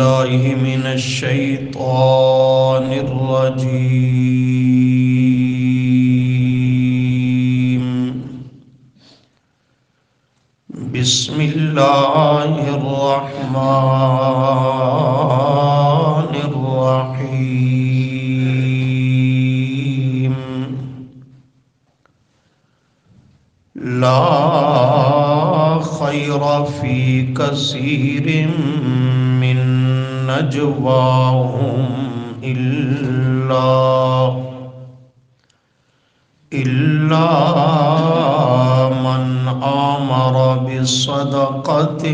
بالله من الشيطان الرجيم. بسم الله الرحمن الرحيم. لا خير في كثير من نجواهم إلا من أمر بصدقة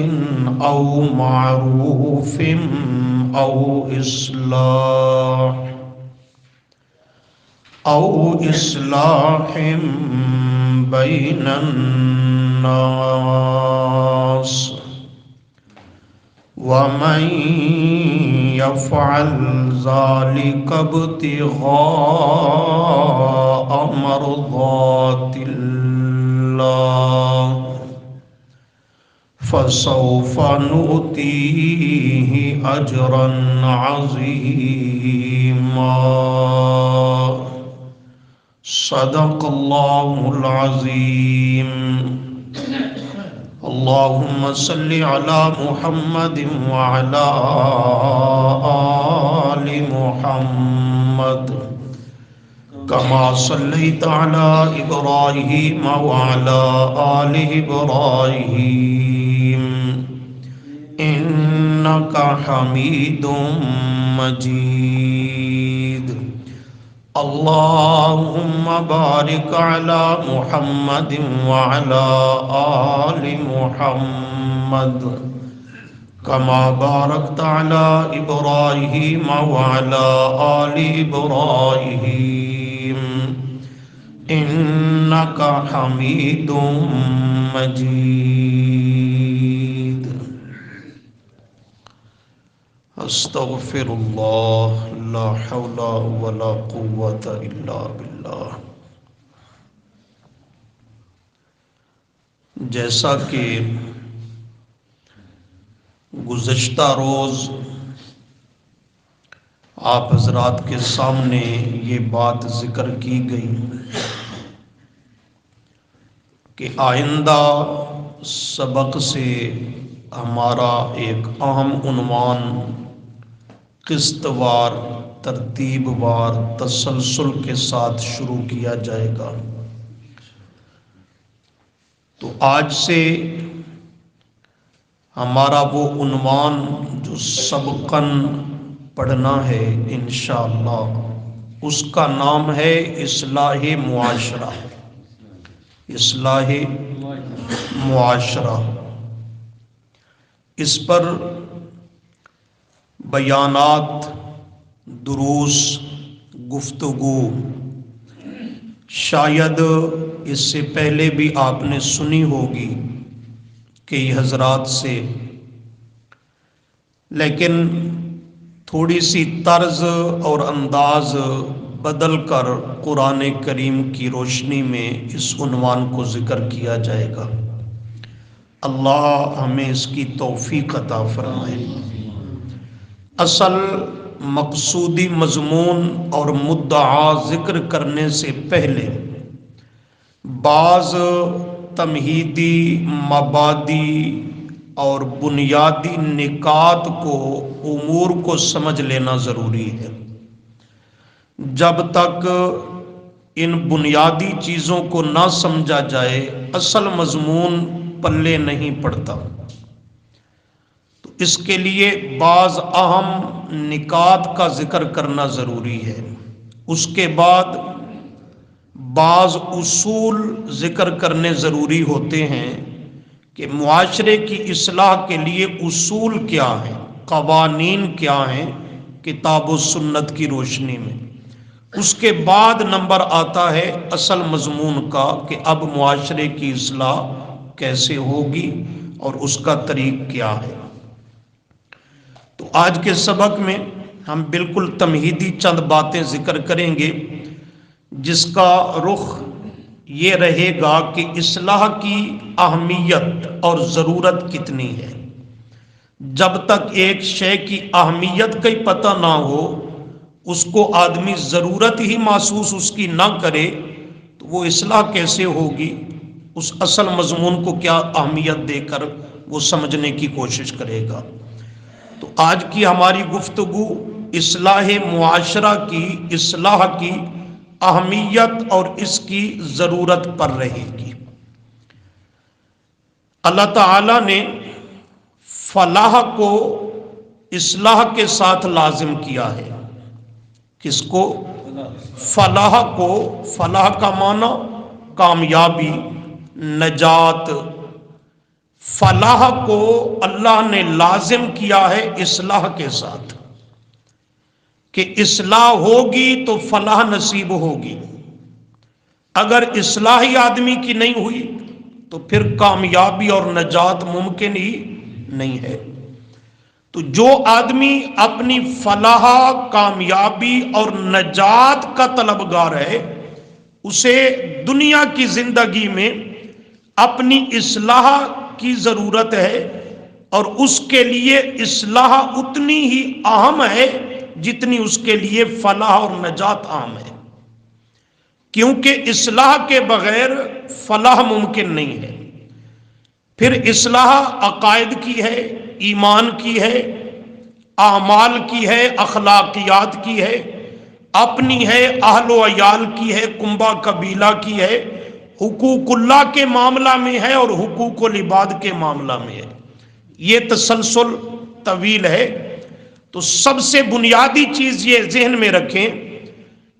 أو معروف أو إصلاح بين الناس، ومن يفعل ذلك ابتغاء مرضات الله فسوف نؤتيه أجرا عظيما. صدق الله العظيم. اللهم صل على محمد وعلى آل محمد كما صليت على إبراهيم وعلى آل إبراهيم إنك حميد مجيد. اللهم بارك على محمد وعلى آل محمد كما باركت على إبراهيم وعلى آل إبراهيم إنك حميد مجيد. استغفر اللہ، لا حول ولا قوة الا باللہ. جیسا کہ گزشتہ روز آپ حضرات کے سامنے یہ بات ذکر کی گئی کہ آئندہ سبق سے ہمارا ایک اہم عنوان قسط وار، ترتیب وار، تسلسل کے ساتھ شروع کیا جائے گا. تو آج سے ہمارا وہ عنوان جو سبقاً پڑھنا ہے انشاءاللہ، اس کا نام ہے اصلاح معاشرہ. اصلاح معاشرہ. اس پر بیانات، دروس، گفتگو شاید اس سے پہلے بھی آپ نے سنی ہوگی کئی حضرات سے، لیکن تھوڑی سی طرز اور انداز بدل کر قرآن کریم کی روشنی میں اس عنوان کو ذکر کیا جائے گا. اللہ ہمیں اس کی توفیق عطا فرمائے. اصل مقصودی مضمون اور مدعا ذکر کرنے سے پہلے بعض تمہیدی، مبادی اور بنیادی نکات کو، امور کو سمجھ لینا ضروری ہے. جب تک ان بنیادی چیزوں کو نہ سمجھا جائے اصل مضمون پلے نہیں پڑتا. تو اس کے لیے بعض اہم نکات کا ذکر کرنا ضروری ہے. اس کے بعد بعض اصول ذکر کرنے ضروری ہوتے ہیں کہ معاشرے کی اصلاح کے لیے اصول کیا ہیں، قوانین کیا ہیں کتاب و سنت کی روشنی میں. اس کے بعد نمبر آتا ہے اصل مضمون کا کہ اب معاشرے کی اصلاح کیسے ہوگی اور اس کا طریق کیا ہے. تو آج کے سبق میں ہم بالکل تمہیدی چند باتیں ذکر کریں گے جس کا رخ یہ رہے گا کہ اصلاح کی اہمیت اور ضرورت کتنی ہے. جب تک ایک شے کی اہمیت کا ہی پتہ نہ ہو، اس کو آدمی ضرورت ہی محسوس اس کی نہ کرے، تو وہ اصلاح کیسے ہوگی؟ اس اصل مضمون کو کیا اہمیت دے کر وہ سمجھنے کی کوشش کرے گا؟ تو آج کی ہماری گفتگو اصلاح معاشرہ کی، اصلاح کی اہمیت اور اس کی ضرورت پر رہے گی۔ اللہ تعالیٰ نے فلاح کو اصلاح کے ساتھ لازم کیا ہے۔ کس کو؟ فلاح کو۔ فلاح کا معنی کامیابی، نجات۔ فلاح کو اللہ نے لازم کیا ہے اصلاح کے ساتھ، کہ اصلاح ہوگی تو فلاح نصیب ہوگی۔ اگر اصلاح ہی آدمی کی نہیں ہوئی تو پھر کامیابی اور نجات ممکن ہی نہیں ہے۔ تو جو آدمی اپنی فلاح، کامیابی اور نجات کا طلبگار ہے، اسے دنیا کی زندگی میں اپنی اصلاح کی ضرورت ہے، اور اس کے لیے اصلاح اتنی ہی اہم ہے جتنی اس کے لیے فلاح اور نجات اہم ہے، کیونکہ اصلاح کے بغیر فلاح ممکن نہیں ہے۔ پھر اصلاح عقائد کی ہے، ایمان کی ہے، اعمال کی ہے، اخلاقیات کی ہے، اپنی ہے، اہل و عیال کی ہے، کنبہ قبیلہ کی ہے، حقوق اللہ کے معاملہ میں ہے، اور حقوق العباد کے معاملہ میں ہے۔ یہ تسلسل طویل ہے۔ تو سب سے بنیادی چیز یہ ذہن میں رکھیں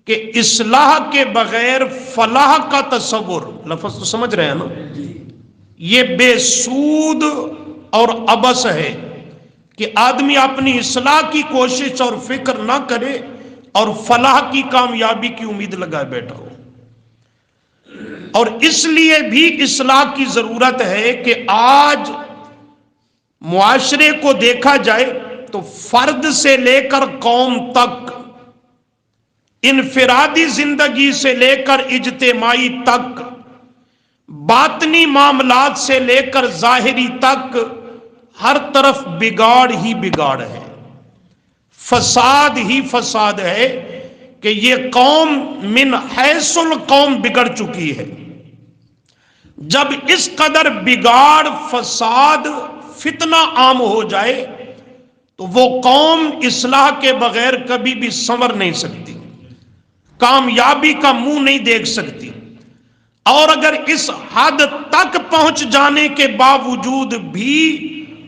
کہ اصلاح کے بغیر فلاح کا تصور، لفظ تو سمجھ رہے ہیں نا، یہ بے سود اور عبث ہے کہ آدمی اپنی اصلاح کی کوشش اور فکر نہ کرے اور فلاح کی کامیابی کی امید لگائے بیٹھا ہو۔ اور اس لیے بھی اصلاح کی ضرورت ہے کہ آج معاشرے کو دیکھا جائے تو فرد سے لے کر قوم تک، انفرادی زندگی سے لے کر اجتماعی تک، باطنی معاملات سے لے کر ظاہری تک، ہر طرف بگاڑ ہی بگاڑ ہے، فساد ہی فساد ہے، کہ یہ قوم من حیث القوم بگڑ چکی ہے۔ جب اس قدر بگاڑ، فساد، فتنہ عام ہو جائے تو وہ قوم اصلاح کے بغیر کبھی بھی سنور نہیں سکتی، کامیابی کا منہ نہیں دیکھ سکتی۔ اور اگر اس حد تک پہنچ جانے کے باوجود بھی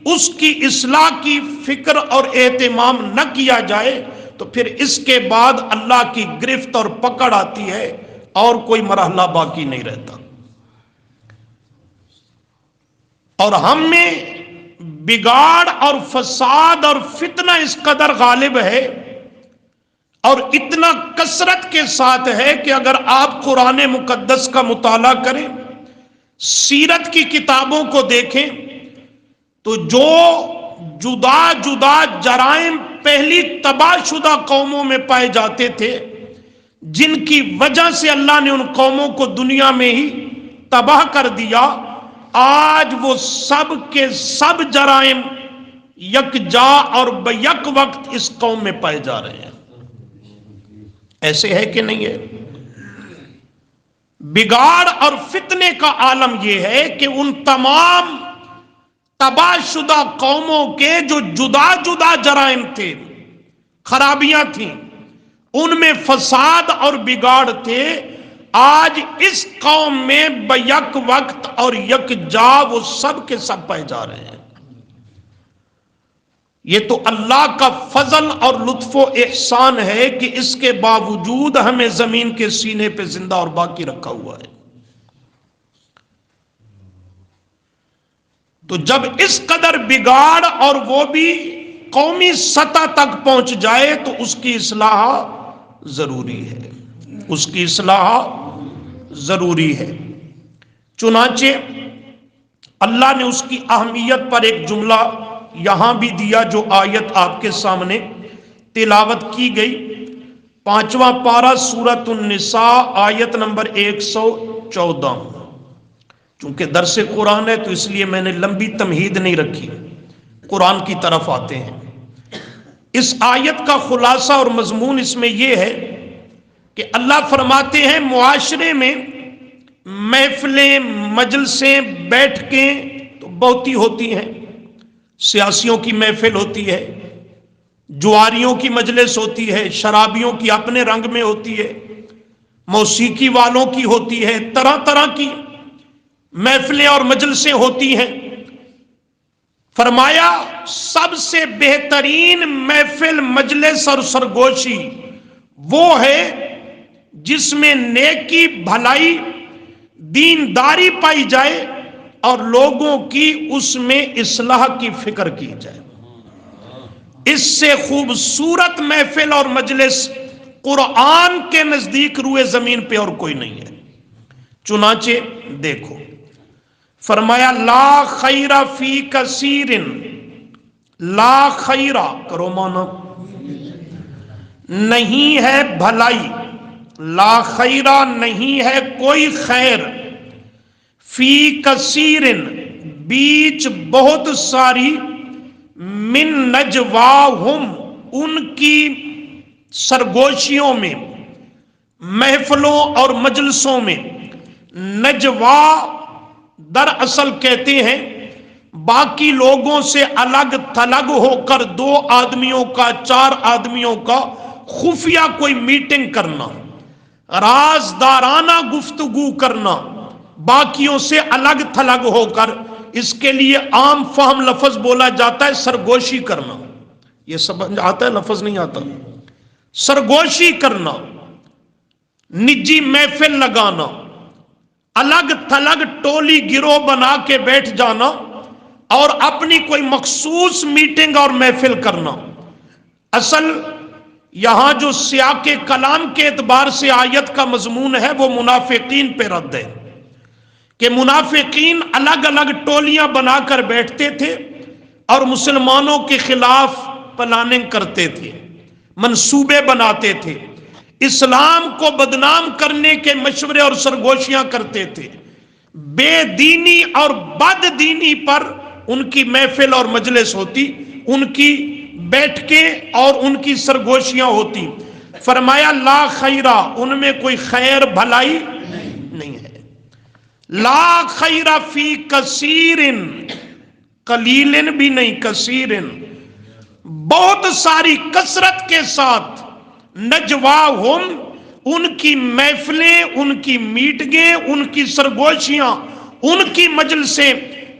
اس کی اصلاح کی فکر اور اہتمام نہ کیا جائے تو پھر اس کے بعد اللہ کی گرفت اور پکڑ آتی ہے، اور کوئی مرحلہ باقی نہیں رہتا۔ اور ہم میں بگاڑ اور فساد اور فتنہ اس قدر غالب ہے اور اتنا کثرت کے ساتھ ہے کہ اگر آپ قرآن مقدس کا مطالعہ کریں، سیرت کی کتابوں کو دیکھیں، تو جو جدا جدا جرائم پہلی تباہ شدہ قوموں میں پائے جاتے تھے، جن کی وجہ سے اللہ نے ان قوموں کو دنیا میں ہی تباہ کر دیا، آج وہ سب کے سب جرائم یکجا اور بیک وقت اس قوم میں پائے جا رہے ہیں۔ ایسے ہے کہ نہیں ہے؟ بگاڑ اور فتنے کا عالم یہ ہے کہ ان تمام تباہ شدہ قوموں کے جو جدا جدا جرائم تھے، خرابیاں تھیں، ان میں فساد اور بگاڑ تھے، آج اس قوم میں بیک وقت اور یکجا وہ سب کے سب پائے جا رہے ہیں۔ یہ تو اللہ کا فضل اور لطف و احسان ہے کہ اس کے باوجود ہمیں زمین کے سینے پہ زندہ اور باقی رکھا ہوا ہے۔ تو جب اس قدر بگاڑ اور وہ بھی قومی سطح تک پہنچ جائے تو اس کی اصلاح ضروری ہے، اس کی اصلاح ضروری ہے۔ چنانچہ اللہ نے اس کی اہمیت پر ایک جملہ یہاں بھی دیا جو آیت آپ کے سامنے تلاوت کی گئی، 5واں پارہ سورۃ النساء آیت نمبر 114۔ چونکہ درس قرآن ہے تو اس لیے میں نے لمبی تمہید نہیں رکھی، قرآن کی طرف آتے ہیں۔ اس آیت کا خلاصہ اور مضمون اس میں یہ ہے کہ اللہ فرماتے ہیں معاشرے میں محفلیں مجلسیں بیٹھ کے تو بہت ہی ہوتی ہیں، سیاسیوں کی محفل ہوتی ہے، جواریوں کی مجلس ہوتی ہے، شرابیوں کی اپنے رنگ میں ہوتی ہے، موسیقی والوں کی ہوتی ہے، طرح طرح کی محفلیں اور مجلسیں ہوتی ہیں۔ فرمایا سب سے بہترین محفل مجلس اور سرگوشی وہ ہے جس میں نیکی بھلائی دینداری پائی جائے اور لوگوں کی اس میں اصلاح کی فکر کی جائے۔ اس سے خوبصورت محفل اور مجلس قرآن کے نزدیک روئے زمین پہ اور کوئی نہیں ہے۔ چنانچہ دیکھو فرمایا لا خیر فی کثیر، لا خیر کرو مانا نہیں ہے بھلائی، لا خیر نہیں ہے کوئی خیر، فی کثیر بیچ بہت ساری، من نجواہم ان کی سرگوشیوں میں، محفلوں اور مجلسوں میں۔ نجوا دراصل کہتے ہیں باقی لوگوں سے الگ تھلگ ہو کر دو آدمیوں کا، چار آدمیوں کا خفیہ کوئی میٹنگ کرنا، رازدارانہ گفتگو کرنا، باقیوں سے الگ تھلگ ہو کر۔ اس کے لیے عام فہم لفظ بولا جاتا ہے سرگوشی کرنا۔ یہ سمجھ آتا ہے؟ لفظ نہیں آتا۔ سرگوشی کرنا، نجی محفل لگانا، الگ تھلگ ٹولی گروہ بنا کے بیٹھ جانا اور اپنی کوئی مخصوص میٹنگ اور محفل کرنا۔ اصل یہاں جو سیاق کلام کے اعتبار سے آیت کا مضمون ہے وہ منافقین پہ رد ہے کہ منافقین الگ الگ ٹولیاں بنا کر بیٹھتے تھے اور مسلمانوں کے خلاف پلاننگ کرتے تھے، منصوبے بناتے تھے، اسلام کو بدنام کرنے کے مشورے اور سرگوشیاں کرتے تھے۔ بے دینی اور بد دینی پر ان کی محفل اور مجلس ہوتی، ان کی بیٹھ کے اور ان کی سرگوشیاں ہوتی۔ فرمایا لا خیرہ ان میں کوئی خیر بھلائی نہیں ہے۔ لا خیر فی کثیر، قلیل بھی نہیں، کثیر بہت ساری کثرت کے ساتھ۔ نجواہم ان کی محفلیں، ان کی میٹنگیں، ان کی سرگوشیاں، ان کی مجلسیں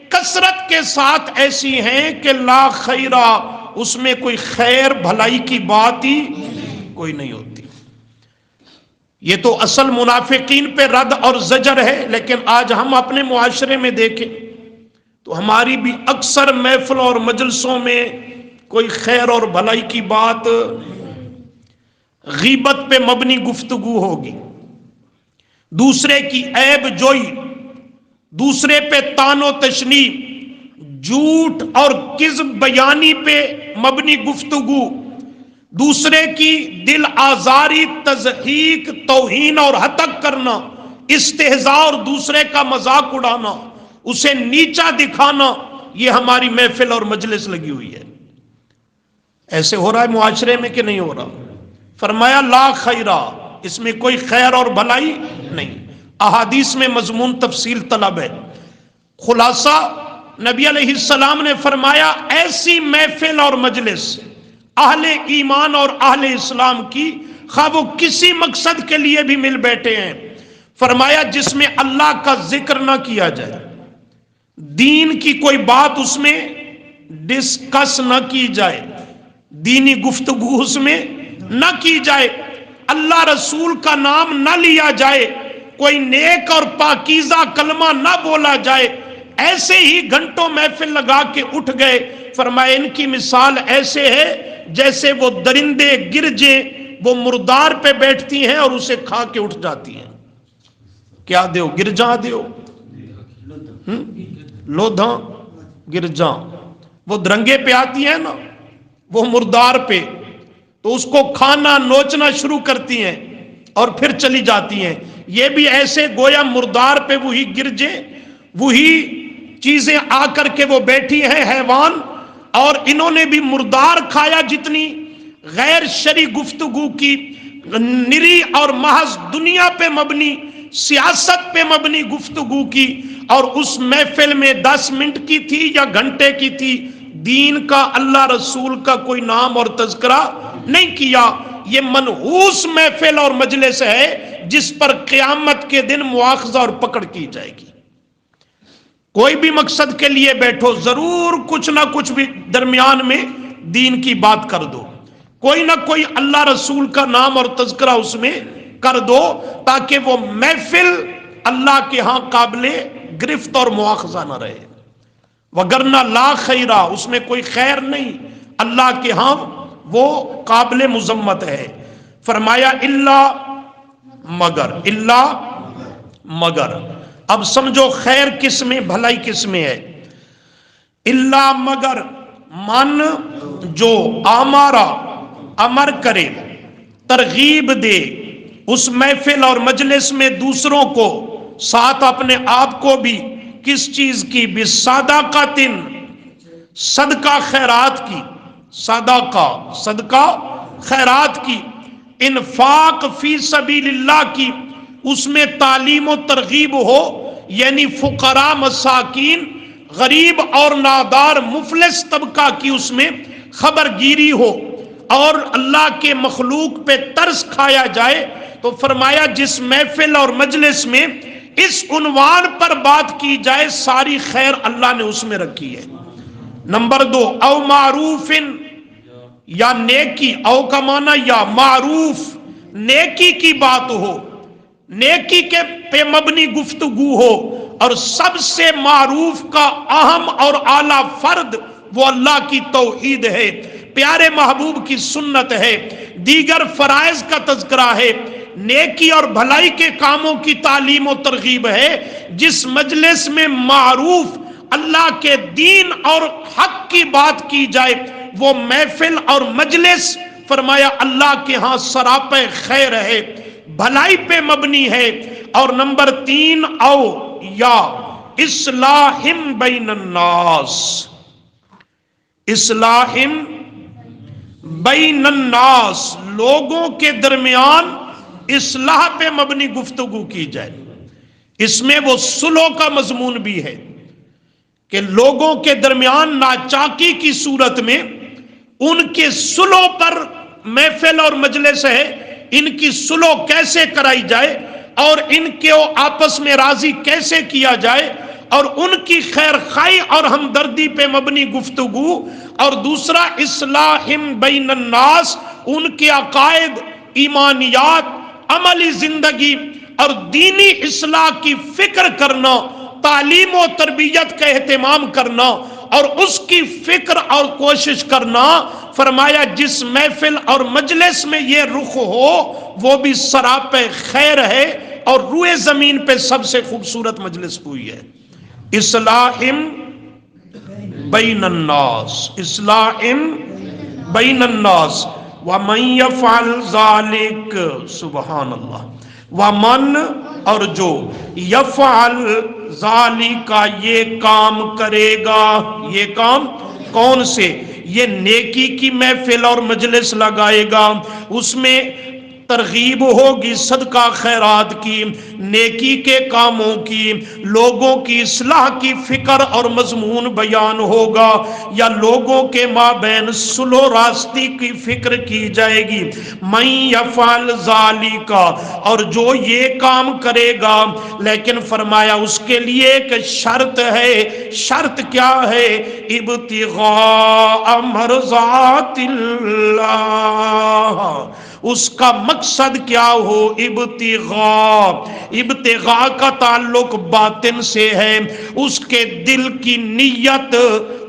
کثرت کے ساتھ ایسی ہیں کہ لا خیرہ اس میں کوئی خیر بھلائی کی بات ہی کوئی نہیں ہوتی۔ یہ تو اصل منافقین پہ رد اور زجر ہے، لیکن آج ہم اپنے معاشرے میں دیکھیں تو ہماری بھی اکثر محفلوں اور مجلسوں میں کوئی خیر اور بھلائی کی بات، غیبت پہ مبنی گفتگو ہوگی، دوسرے کی عیب جوئی، دوسرے پہ طعن و تشنیع، جھوٹ اور کذب بیانی پہ مبنی گفتگو، دوسرے کی دل آزاری، تضحیک، توہین اور ہتک کرنا، استہزاء اور دوسرے کا مذاق اڑانا، اسے نیچا دکھانا، یہ ہماری محفل اور مجلس لگی ہوئی ہے۔ ایسے ہو رہا ہے معاشرے میں کہ نہیں ہو رہا؟ فرمایا لا خیرہ اس میں کوئی خیر اور بھلائی نہیں۔ احادیث میں مضمون تفصیل طلب ہے۔ خلاصہ نبی علیہ السلام نے فرمایا ایسی محفل اور مجلس اہل ایمان اور اہل اسلام کی، خواہ وہ کسی مقصد کے لیے بھی مل بیٹھے ہیں، فرمایا جس میں اللہ کا ذکر نہ کیا جائے، دین کی کوئی بات اس میں ڈسکس نہ کی جائے، دینی گفتگو اس میں نہ کی جائے، اللہ رسول کا نام نہ لیا جائے، کوئی نیک اور پاکیزہ کلمہ نہ بولا جائے، ایسے ہی گھنٹوں محفل لگا کے اٹھ گئے، فرمایا ان کی مثال ایسے ہے جیسے وہ درندے گرجیں وہ مردار پہ بیٹھتی ہیں اور اسے کھا کے اٹھ جاتی ہیں۔ کیا دیو؟ گرجاں دیو، لودھاں گرجاں، وہ درنگے پہ آتی ہیں نا، وہ مردار پہ، تو اس کو کھانا نوچنا شروع کرتی ہیں اور پھر چلی جاتی ہیں۔ یہ بھی ایسے گویا مردار پہ وہی گرجے، وہی چیزیں آ کر کے وہ بیٹھی ہیں، حیوان اور انہوں نے بھی مردار کھایا جتنی غیر شرعی گفتگو کی، نری اور محض دنیا پہ مبنی، سیاست پہ مبنی گفتگو کی، اور اس محفل میں 10 منٹ کی تھی یا گھنٹے کی تھی، دین کا اللہ رسول کا کوئی نام اور تذکرہ نہیں کیا۔ یہ منحوس محفل اور مجلس ہے جس پر قیامت کے دن مواخذہ اور پکڑ کی جائے گی۔ کوئی بھی مقصد کے لیے بیٹھو، ضرور کچھ نہ کچھ بھی درمیان میں دین کی بات کر دو، کوئی نہ کوئی اللہ رسول کا نام اور تذکرہ اس میں کر دو، تاکہ وہ محفل اللہ کے ہاں قابل گرفت اور مواخذہ نہ رہے، وگرنہ لا خیرہ، اس میں کوئی خیر نہیں، اللہ کے ہاں وہ قابل مذمت ہے۔ فرمایا الا مگر، اب سمجھو خیر کس میں، بھلائی کس میں ہے۔ الا مگر، من جو آمارا، امر کرے، ترغیب دے اس محفل اور مجلس میں دوسروں کو، ساتھ اپنے آپ کو بھی، کس چیز کی؟ بصدقۃ، صدقہ خیرات کی، صدقہ خیرات کی، انفاق فی سبیل اللہ کی، اس میں تعلیم و ترغیب ہو، یعنی فقراء، مساکین، غریب اور نادار مفلس طبقہ کی اس میں خبر گیری ہو، اور اللہ کے مخلوق پہ ترس کھایا جائے۔ تو فرمایا جس محفل اور مجلس میں اس عنوان پر بات کی جائے، ساری خیر اللہ نے اس میں رکھی ہے۔ نمبر 2، او معروف، یا نیکی، او کا معنی یا، معروف، نیکی کی بات ہو، نیکی کے پہ مبنی گفتگو ہو، اور سب سے معروف کا اہم اور اعلیٰ فرد وہ اللہ کی توحید ہے، پیارے محبوب کی سنت ہے، دیگر فرائض کا تذکرہ ہے، نیکی اور بھلائی کے کاموں کی تعلیم و ترغیب ہے۔ جس مجلس میں معروف اللہ کے دین اور حق کی بات کی جائے، وہ محفل اور مجلس فرمایا اللہ کے ہاں سراپے خیر ہے، بھلائی پہ مبنی ہے۔ اور نمبر 3، او یا اصلاح بین الناس، اصلاح بین الناس، لوگوں کے درمیان اصلاح پہ مبنی گفتگو کی جائے۔ اس میں وہ صلح کا مضمون بھی ہے کہ لوگوں کے درمیان ناچاکی کی صورت میں ان کے صلح پر محفل اور مجلس ہے، ان کی صلح کیسے کرائی جائے اور ان کے آپس میں راضی کیسے کیا جائے، اور ان کی خیر خواہی اور ہمدردی پہ مبنی گفتگو۔ اور دوسرا اصلاح بین الناس، ان کے عقائد، ایمانیات، عملی زندگی اور دینی اصلاح کی فکر کرنا، تعلیم و تربیت کا اہتمام کرنا اور اس کی فکر اور کوشش کرنا۔ فرمایا جس محفل اور مجلس میں یہ رخ ہو وہ بھی سراپے خیر ہے، اور روئے زمین پہ سب سے خوبصورت مجلس ہوئی ہے۔ اصلاح بین الناس، اصلاح بین الناس، ومن یفعل ذالک، سبحان اللہ، ومن، اور جو، یفعل ذالک، یہ کام کرے گا، یہ کام کون سے؟ یہ نیکی کی محفل اور مجلس لگائے گا، اس میں ترغیب ہوگی صدقہ خیرات کی، نیکی کے کاموں کی، لوگوں کی اصلاح کی فکر اور مضمون بیان ہوگا، یا لوگوں کے مابین صلح و راستی کی فکر کی جائے گی۔ من یفعل ذالک، اور جو یہ کام کرے گا، لیکن فرمایا اس کے لیے ایک شرط ہے۔ شرط کیا ہے؟ ابتغاء مرضات اللہ، اس کا مقصد کیا ہو؟ ابتغاء کا تعلق باطن سے ہے، اس کے دل کی نیت،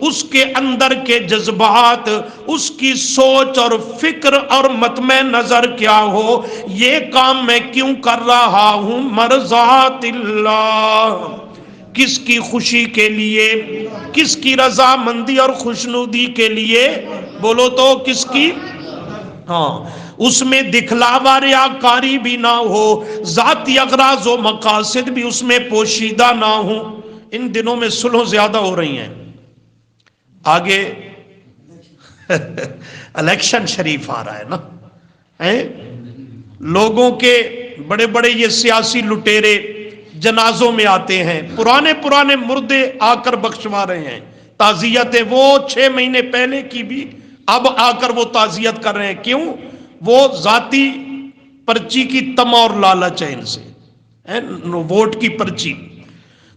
اس کے اندر کے جذبات، اس کی سوچ اور فکر اور مطمع نظر کیا ہو، یہ کام میں کیوں کر رہا ہوں؟ مرضات اللہ، کس کی خوشی کے لیے، کس کی رضامندی اور خوشنودی کے لیے؟ بولو تو کس کی؟ ہاں، اس میں دکھلاوا ریاکاری بھی نہ ہو، ذاتی اغراض و مقاصد بھی اس میں پوشیدہ نہ ہوں۔ ان دنوں میں صلح زیادہ ہو رہی ہیں، آگے الیکشن شریف آ رہا ہے نا، لوگوں کے بڑے بڑے یہ سیاسی لٹیرے جنازوں میں آتے ہیں، پرانے مردے آ کر بخشوا رہے ہیں تعزیتیں، وہ 6 مہینے پہلے کی بھی اب آ کر وہ تعزیت کر رہے ہیں۔ کیوں؟ وہ ذاتی پرچی کی تما اور لالچ ہے ان سے، ووٹ کی پرچی۔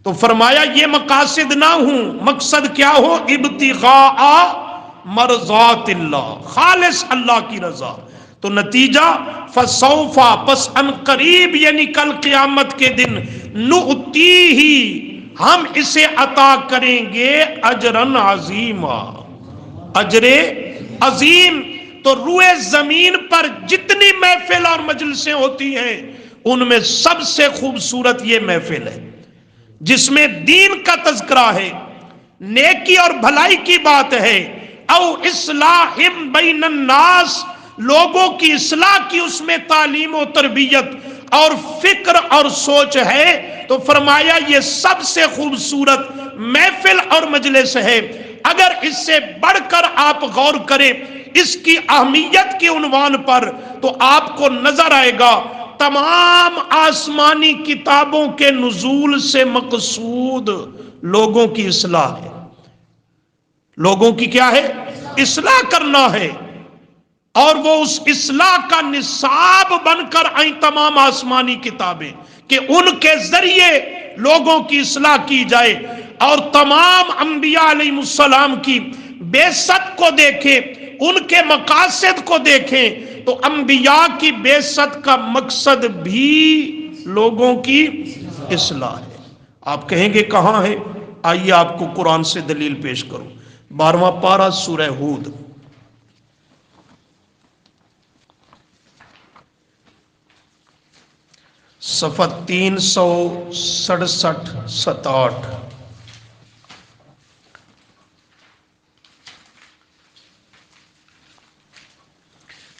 تو فرمایا یہ مقاصد نہ ہوں، مقصد کیا ہو؟ ابتغاء مرضات اللہ، خالص اللہ کی رضا۔ تو نتیجہ فسوفا، پس ان قریب یعنی کل قیامت کے دن، نؤتیہ، ہم اسے عطا کریں گے اجرن عظیما، اجر عظیم۔ تو روئے زمین پر جتنی محفل اور مجلسیں ہوتی ہیں ان میں سب سے خوبصورت یہ محفل ہے جس میں دین کا تذکرہ ہے، نیکی اور بھلائی کی بات ہے، او اصلاح بین الناس، لوگوں کی اصلاح کی اس میں تعلیم و تربیت اور فکر اور سوچ ہے۔ تو فرمایا یہ سب سے خوبصورت محفل اور مجلس ہے۔ اگر اس سے بڑھ کر آپ غور کریں اس کی اہمیت کے عنوان پر تو آپ کو نظر آئے گا تمام آسمانی کتابوں کے نزول سے مقصود لوگوں کی اصلاح ہے۔ لوگوں کی کیا ہے؟ اصلاح کرنا ہے، اور وہ اس اصلاح کا نصاب بن کر آئیں تمام آسمانی کتابیں کہ ان کے ذریعے لوگوں کی اصلاح کی جائے۔ اور تمام انبیاء علیہ السلام کی بعثت کو دیکھیں، ان کے مقاصد کو دیکھیں تو انبیاء کی بعثت کا مقصد بھی لوگوں کی اصلاح ہے۔ آپ کہیں گے کہاں ہے؟ آئیے آپ کو قرآن سے دلیل پیش کروں۔ 12واں پارہ سورہ ہود، صفحہ 367-68۔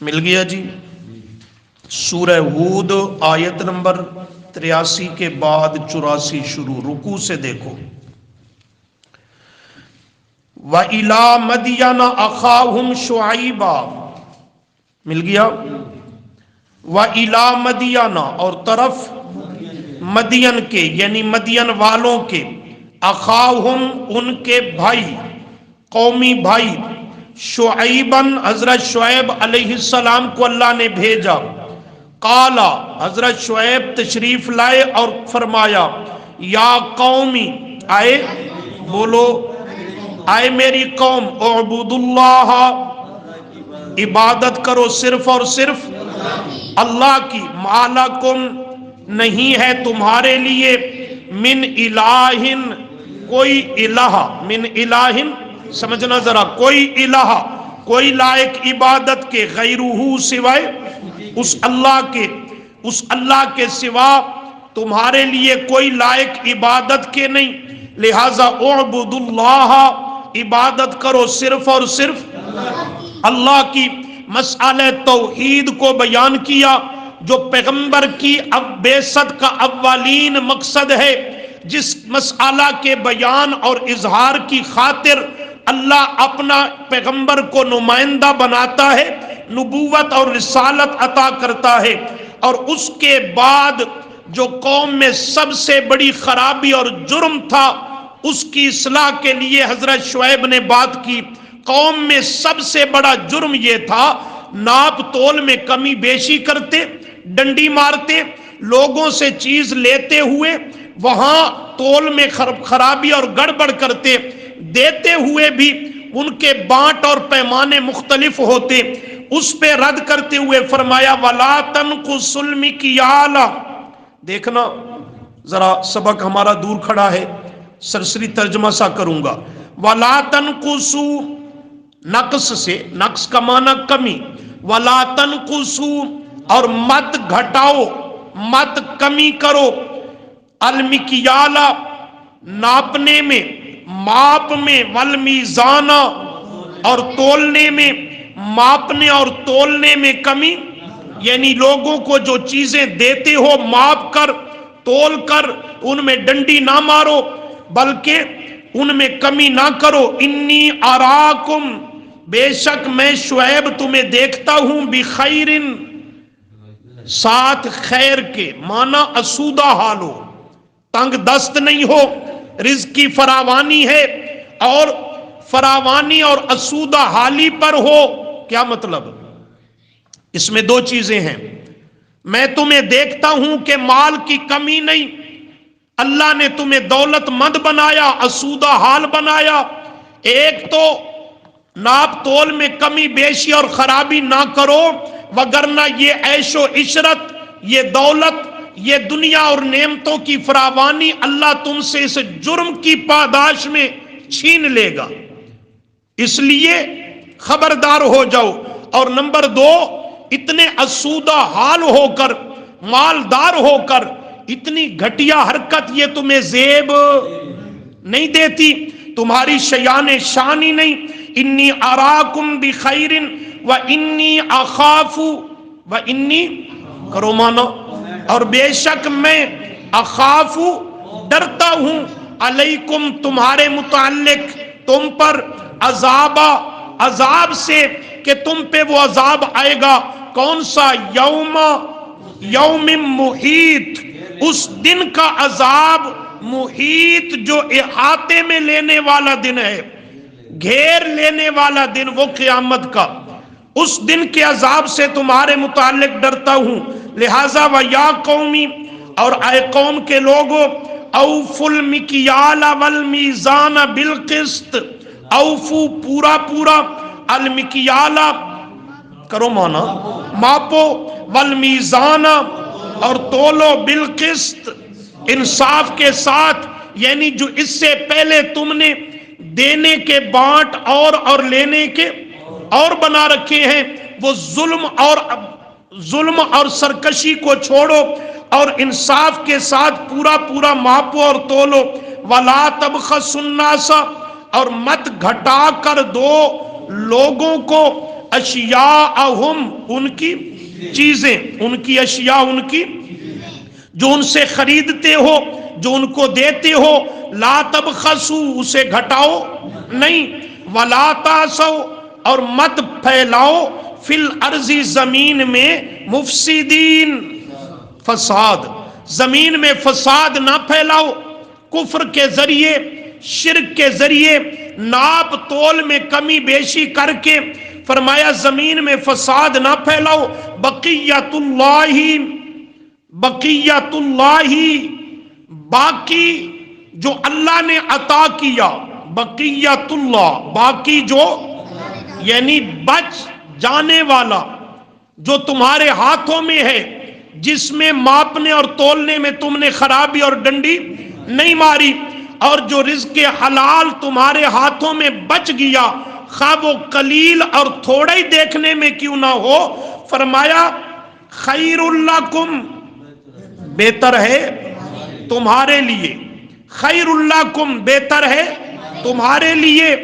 مل گیا جی؟ سورہ ہود آیت نمبر 83 کے بعد 84 شروع، رکوع سے دیکھو۔ وَإِلَى مَدْيَنَ أَخَاهُمْ شُعَيْبًا، مل گیا؟ وَإِلَى مَدْيَنَ، اور طرف مدین کے یعنی مدین والوں کے، اخاہم ان کے بھائی، قومی بھائی، شعیباً حضرت شعیب علیہ السلام کو اللہ نے بھیجا۔ قالا، حضرت شعیب تشریف لائے اور فرمایا، یا قومی، آئے بولو، آئے میری قوم، اعبدوا اللہ، عبادت کرو صرف اور صرف اللہ کی، ما لکم، نہیں ہے تمہارے لیے، من الہ، کوئی الہ، من الہ سمجھنا ذرا، کوئی الہ، کوئی لائق عبادت کے، غیرہ سوائے اس اللہ کے سوا تمہارے لیے کوئی لائق عبادت کے نہیں، لہذا اعبدوا اللہ، عبادت کرو صرف اور صرف اللہ کی۔ مسئلہ توحید کو بیان کیا جو پیغمبر کی بعثت کا اولین مقصد ہے، جس مسئلہ کے بیان اور اظہار کی خاطر اللہ اپنا پیغمبر کو نمائندہ بناتا ہے، نبوت اور رسالت عطا کرتا ہے۔ اور اس کے بعد جو قوم میں سب سے بڑی خرابی اور جرم تھا اس کی اصلاح کے لیے حضرت شعیب نے بات کی۔ قوم میں سب سے بڑا جرم یہ تھا، ناپ تول میں کمی بیشی کرتے، ڈنڈی مارتے، لوگوں سے چیز لیتے ہوئے وہاں تول میں خرابی اور گڑبڑ کرتے، دیتے ہوئے بھی ان کے بانٹ اور پیمانے مختلف ہوتے۔ اس پہ رد کرتے ہوئے فرمایا وَلَا تَنْقُصُوا الْمِكْيَالَ، دیکھنا ذرا سبق ہمارا دور کھڑا ہے، سرسری ترجمہ سا کروں گا۔ وَلَا تَنْقُصُوا، نقص سے، نقص کا معنی کمی، وَلَا تَنْقُصُوا، اور مت گھٹاؤ، مت کمی کرو، الْمِكْيَالَ، ناپنے میں، ماپ میں، والمیزان، اور تولنے میں، ماپنے اور تولنے میں کمی، یعنی لوگوں کو جو چیزیں دیتے ہو ماپ کر تول کر ان میں ڈنڈی نہ مارو بلکہ ان میں کمی نہ کرو۔ انی اراکم، بے شک میں شعیب تمہیں دیکھتا ہوں بخیرن ساتھ خیر کے، مانا اسودہ حال ہو، تنگ دست نہیں ہو، رزق کی فراوانی ہے، اور فراوانی اور اسودہ حالی پر ہو۔ کیا مطلب؟ اس میں دو چیزیں ہیں۔ میں تمہیں دیکھتا ہوں کہ مال کی کمی نہیں، اللہ نے تمہیں دولت مند بنایا، اسودہ حال بنایا۔ ایک تو ناپ تول میں کمی بیشی اور خرابی نہ کرو، وگرنہ یہ عیش و عشرت، یہ دولت، یہ دنیا اور نعمتوں کی فراوانی اللہ تم سے اس جرم کی پاداش میں چھین لے گا، اس لیے خبردار ہو جاؤ۔ اور نمبر دو، اتنے اسودہ حال ہو کر، مالدار ہو کر، اتنی گھٹیا حرکت یہ تمہیں زیب نہیں دیتی، تمہاری شیان شانی نہیں۔ انی اراکم بخیر و انی اخاف و انی کرو مانا، اور بے شک میں اخاف ڈرتا ہوں، علیکم تمہارے متعلق، تم پر عذاب سے، کہ تم پہ وہ عذاب آئے گا۔ کون سا؟ یوم محیط، اس دن کا عذاب، محیط جو احاطے میں لینے والا دن ہے، گھیر لینے والا دن، وہ قیامت کا، اس دن کے عذاب سے تمہارے متعلق ڈرتا ہوں۔ لہذا وَيَا قَوْمِ، اور اے قوم کے لوگوں، اوفوا المکیال والمیزان بالقسط، اوفو پورا پورا، المکیال کرو مانا ماپو، والمیزان اور تولو، بالقسط انصاف کے ساتھ، یعنی جو اس سے پہلے تم نے دینے کے بانٹ اور لینے کے اور بنا رکھے ہیں، وہ ظلم اور سرکشی کو چھوڑو اور انصاف کے ساتھ پورا پورا ماپو اور تولو۔ وَلَا تَبْخَسُوا النَّاسَ، اور مت گھٹا کر دو لوگوں کو، اشیاءہم ان کی چیزیں، ان کی اشیاء، ان کی جو ان سے خریدتے ہو، جو ان کو دیتے ہو، لا تبخسوا اسے گھٹاؤ نہیں، ولا تعثوا اور مت پھیلاؤ، فی الارض زمین میں، مفسدین فساد، زمین میں فساد نہ پھیلاؤ، کفر کے ذریعے، شرک کے ذریعے، ناپ تول میں کمی بیشی کر کے، فرمایا زمین میں فساد نہ پھیلاؤ۔ بقیت اللہ، باقی جو اللہ نے عطا کیا، بقیت اللہ، باقی جو یعنی بچ جانے والا، جو تمہارے ہاتھوں میں ہے، جس میں ماپنے اور تولنے میں تم نے خرابی اور ڈنڈی نہیں ماری، اور جو رزق حلال تمہارے ہاتھوں میں بچ گیا، خواہ وہ قلیل اور تھوڑا ہی دیکھنے میں کیوں نہ ہو، فرمایا خیر لکم، بہتر ہے تمہارے لیے، خیر لکم، بہتر ہے تمہارے لیے،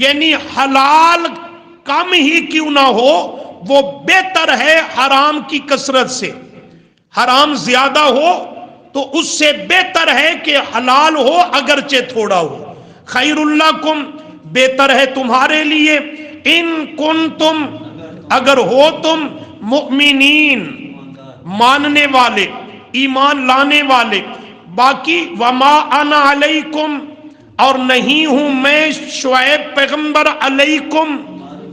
یعنی حلال کم ہی کیوں نہ ہو، وہ بہتر ہے حرام کی کثرت سے۔ حرام زیادہ ہو تو اس سے بہتر ہے کہ حلال ہو اگرچہ تھوڑا ہو۔ خیر لکم، بہتر ہے تمہارے لیے، ان کنتم، اگر ہو تم، مؤمنین، ماننے والے، ایمان لانے والے۔ باقی وما انا علیکم، اور نہیں ہوں میں شعیب پیغمبر، علیکم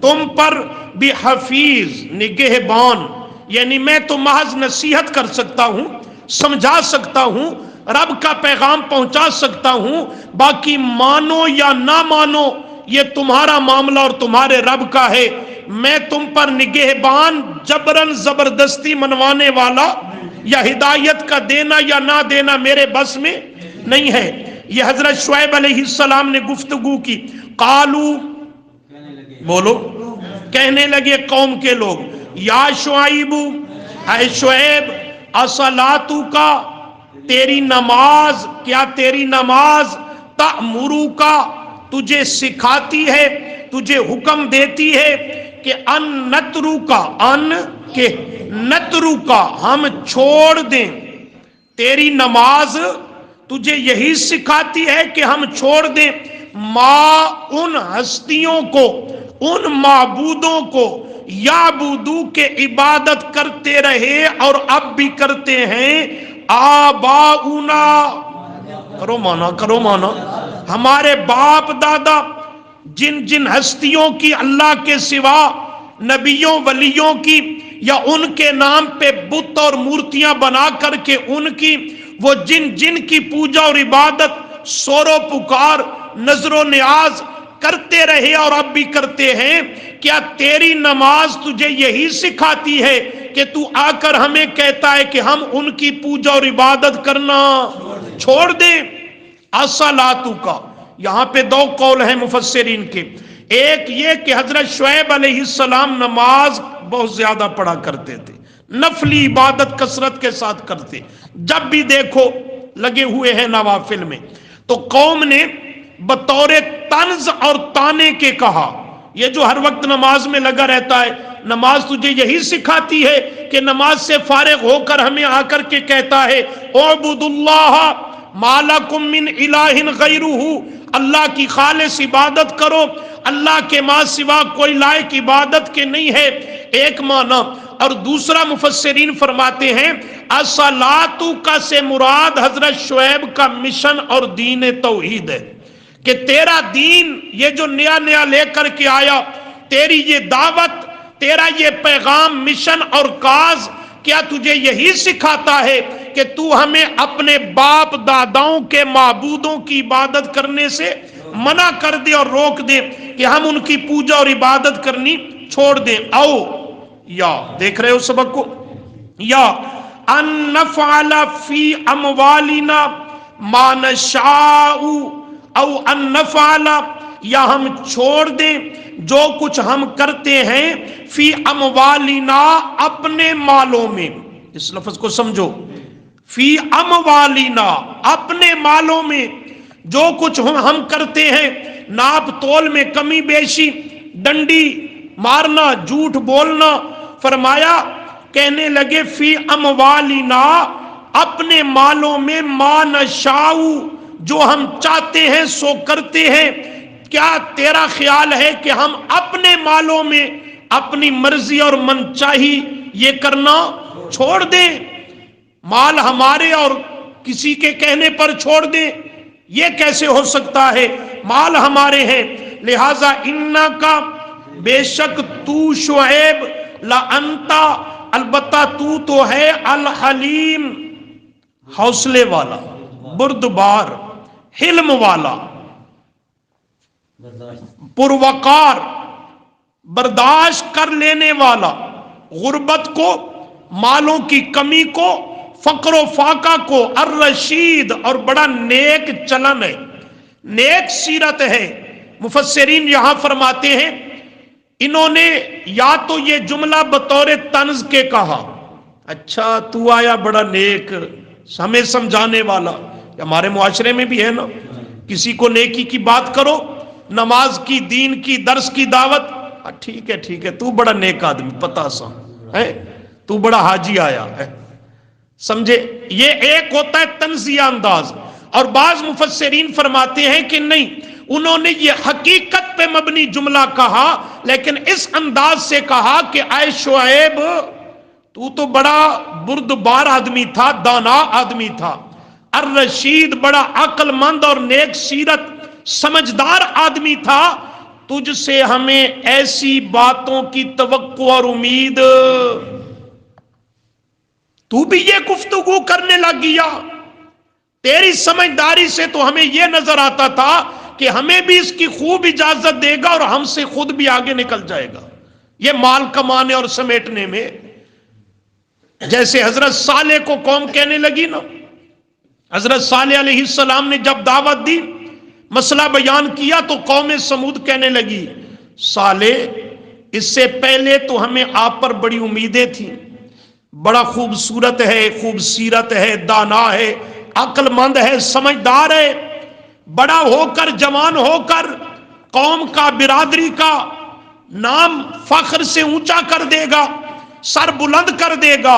تم پر، بحفیظ، نگہبان، یعنی میں تو محض نصیحت کر سکتا ہوں، سمجھا سکتا ہوں، رب کا پیغام پہنچا سکتا ہوں، باقی مانو یا نہ مانو یہ تمہارا معاملہ اور تمہارے رب کا ہے۔ میں تم پر نگہبان، جبرن زبردستی منوانے والا، یا ہدایت کا دینا یا نہ دینا میرے بس میں نہیں ہے۔ یہ حضرت شعیب علیہ السلام نے گفتگو کی۔ قالو، بولو، کہنے لگے قوم کے لوگ، یا شعیب، اے شعیب، اصلاتو کا، تیری نماز، کیا تیری نماز، تأمرو کا، تجھے سکھاتی ہے، تجھے حکم دیتی ہے کہ ان نترو کا، ان کے نترو کا، ہم چھوڑ دیں، تیری نماز تجھے یہی سکھاتی ہے کہ ہم چھوڑ دیں، ما ان ہستیوں کو، ان معبودوں کو یعبدو کے عبادت کرتے رہے اور اب بھی کرتے ہیں آباؤنا، کرو مانا ہمارے باپ دادا، جن جن ہستیوں کی اللہ کے سوا نبیوں ولیوں کی یا ان کے نام پہ بت اور مورتیاں بنا کر کے ان کی وہ جن جن کی پوجا اور عبادت سور و پکار نظر و نیاز کرتے رہے اور اب بھی کرتے ہیں، کیا تیری نماز تجھے یہی سکھاتی ہے کہ تو آ کر ہمیں کہتا ہے کہ ہم ان کی پوجا اور عبادت کرنا چھوڑ دیں؟ الصلاۃ کا یہاں پہ دو قول ہیں مفسرین کے، ایک یہ کہ حضرت شعیب علیہ السلام نماز بہت زیادہ پڑھا کرتے تھے، نفلی عبادت کثرت کے ساتھ کرتے، جب بھی دیکھو لگے ہوئے ہیں نوافل میں، تو قوم نے بطور طنز اور طعنے کے کہا یہ جو ہر وقت نماز میں لگا رہتا ہے، نماز تجھے یہی سکھاتی ہے کہ نماز سے فارغ ہو کر ہمیں آ کر کے کہتا ہے اعبدوا اللہ ما لکم من الہ غیرہ، اللہ کی خالص عبادت کرو، اللہ کے ماں سوا کوئی لائق عبادت کے نہیں ہے، ایک معنی۔ اور دوسرا مفسرین فرماتے ہیں الصلاۃ کا سے مراد حضرت شعیب کا مشن اور دین توحید ہے، کہ تیرا دین یہ جو نیا نیا لے کر کے آیا، تیری یہ دعوت، تیرا یہ پیغام، مشن اور کاز، کیا تجھے یہی سکھاتا ہے کہ تو ہمیں اپنے باپ داداؤں کے معبودوں کی عبادت کرنے سے منع کر دے اور روک دے کہ ہم ان کی پوجا اور عبادت کرنی چھوڑ دیں؟ او یا دیکھ رہے ہو سبق کو، یا ان نفعل فی اموالنا ما نشاء او ان نفعل، یا ہم چھوڑ دیں جو کچھ ہم کرتے ہیں فی اموالنا اپنے مالوں میں، اس لفظ کو سمجھو، فی اموالنا اپنے مالوں میں جو کچھ ہم کرتے ہیں، ناپ تول میں کمی بیشی، ڈنڈی مارنا، جھوٹ بولنا، فرمایا کہنے لگے فی اموالنا اپنے مالوں میں ما نشاء جو ہم چاہتے ہیں سو کرتے ہیں، کیا تیرا خیال ہے کہ ہم اپنے مالوں میں اپنی مرضی اور من چاہی یہ کرنا چھوڑ دیں؟ مال ہمارے اور کسی کے کہنے پر چھوڑ دیں؟ یہ کیسے ہو سکتا ہے؟ مال ہمارے ہیں، لہذا انکا بے شک تو شعیب، لانتا البتہ تو ہے الحلیم حوصلے والا، بردبار، حلم والا، پروقار، برداشت کر لینے والا، غربت کو، مالوں کی کمی کو، فقر و فاقہ کو، الرشید، اور بڑا نیک چلن ہے، نیک سیرت ہے۔ مفسرین یہاں فرماتے ہیں انہوں نے یا تو یہ جملہ بطور طنز کے کہا، اچھا تو آیا بڑا نیک، ہمیں سمجھانے والا، ہمارے معاشرے میں بھی ہے نا، کسی کو نیکی کی بات کرو، نماز کی، دین کی، درس کی دعوت، ٹھیک ہے تو بڑا نیک آدمی، پتہ سا ہے، تو بڑا حاجی آیا ہے، سمجھے؟ یہ ایک ہوتا ہے طنزیہ انداز، اور بعض مفسرین فرماتے ہیں کہ نہیں، انہوں نے یہ حقیقت پہ مبنی جملہ کہا لیکن اس انداز سے کہا کہ اے شعیب تو بڑا بردبار آدمی تھا، دانا آدمی تھا، الرشید بڑا عقل مند اور نیک سیرت سمجھدار آدمی تھا، تجھ سے ہمیں ایسی باتوں کی توقع اور امید، تو بھی یہ گفتگو کرنے لگ گیا، تیری سمجھداری سے تو ہمیں یہ نظر آتا تھا کہ ہمیں بھی اس کی خوب اجازت دے گا اور ہم سے خود بھی آگے نکل جائے گا یہ مال کمانے اور سمیٹنے میں۔ جیسے حضرت صالح کو قوم کہنے لگی نا، حضرت صالح علیہ السلام نے جب دعوت دی، مسئلہ بیان کیا، تو قوم سمود کہنے لگی صالح اس سے پہلے تو ہمیں آپ پر بڑی امیدیں تھیں، بڑا خوبصورت ہے، خوب سیرت ہے، دانا ہے، عقل مند ہے، سمجھدار ہے، بڑا ہو کر، جوان ہو کر قوم کا، برادری کا نام فخر سے اونچا کر دے گا، سر بلند کر دے گا،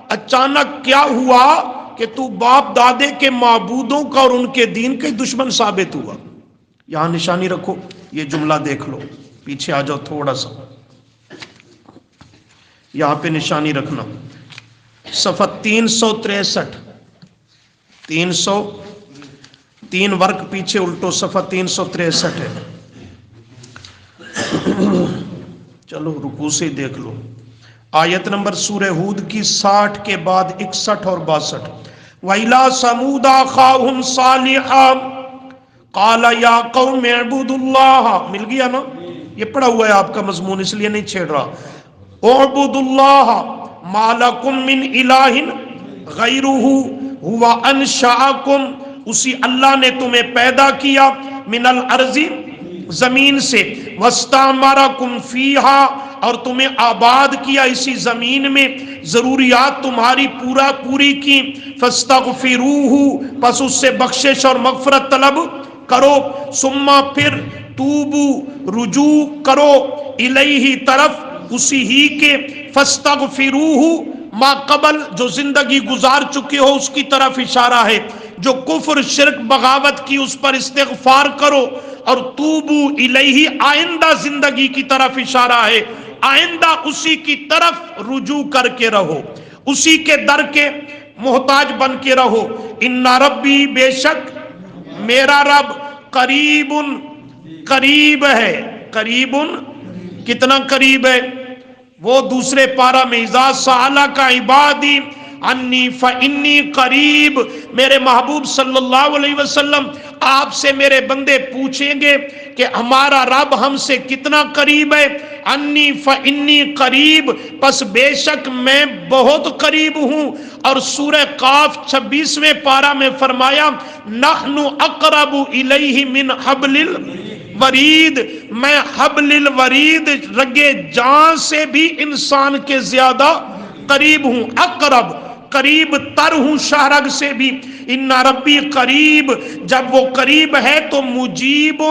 اچانک کیا ہوا کہ تو باپ دادے کے معبودوں کا اور ان کے دین کے دشمن ثابت ہوا۔ یہاں نشانی رکھو، یہ جملہ دیکھ لو، پیچھے آ جاؤ تھوڑا سا، یہاں پہ نشانی رکھنا، صفحہ 363، 303 ورق پیچھے الٹو، صفحہ 363 ہے۔ چلو رکوع سے دیکھ لو، آیت نمبر سورہ ہود کی 60 کے بعد 61 اور 62۔ وَإِلَىٰ ثَمُودَ أَخَاهُمْ صَالِحًا قَالَ يَا قَوْمِ اعْبُدُوا اللَّهَ، مل گیا نا؟ یہ پڑھا ہوا ہے آپ کا مضمون، اس لیے نہیں چھیڑ رہا۔ اعبدوا اللہ ما لکم من الہ غیرہ هو انشأکم، اسی اللہ نے تمہیں پیدا کیا، من الارض، زمین سے، واستعمرکم فیہا، اور تمہیں آباد کیا اسی زمین میں، ضروریات تمہاری پوری کی، فاستغفروہ، پس اس سے بخشش اور مغفرت طلب کرو، ثم پھر توبو، رجوع کرو، الیہ طرف اسی ہی کے، فاستغفروہ ما قبل، جو زندگی گزار چکے ہو اس کی طرف اشارہ ہے، جو کفر شرک بغاوت کی اس پر استغفار کرو، اور توبو الیہ آئندہ زندگی کی طرف اشارہ ہے، آئندہ اسی کی طرف رجوع کر کے رہو، اسی کے در کے محتاج بن کے رہو۔ ان ربی، بے شک میرا رب، قریب، قریب ہے، قریب کتنا قریب ہے؟ وہ دوسرے پارہ میں، اذا سألک عبادی انی فانی قریب، میرے محبوب صلی اللہ علیہ وسلم آپ سے میرے بندے پوچھیں گے کہ ہمارا رب ہم سے کتنا قریب ہے، انی فانی قریب، پس بے شک میں بہت قریب ہوں۔ اور سورہ قاف 26ویں پارہ میں فرمایا نحن اقرب الیہ من حبل الورید، میں حبل الورید، رگے جان سے بھی انسان کے زیادہ قریب ہوں، اقرب، قریب تر ہوں شہرگ سے بھی۔ ان ربی قریب، جب وہ قریب ہے تو مجیب،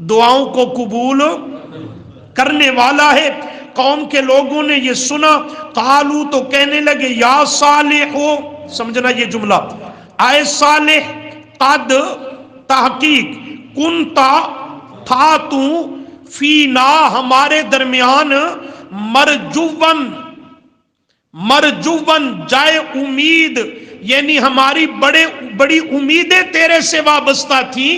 دعاؤں کو قبول کرنے والا ہے۔ قوم کے لوگوں نے یہ سنا، قالو، تو کہنے لگے، یا صالح ہو، سمجھنا یہ جملہ، آئے صالح، قد، تحقیق، کنتا، تھا تو، فینا، ہمارے درمیان، مرجون، جائے امید، یعنی ہماری بڑی امیدیں تیرے سے وابستہ تھیں،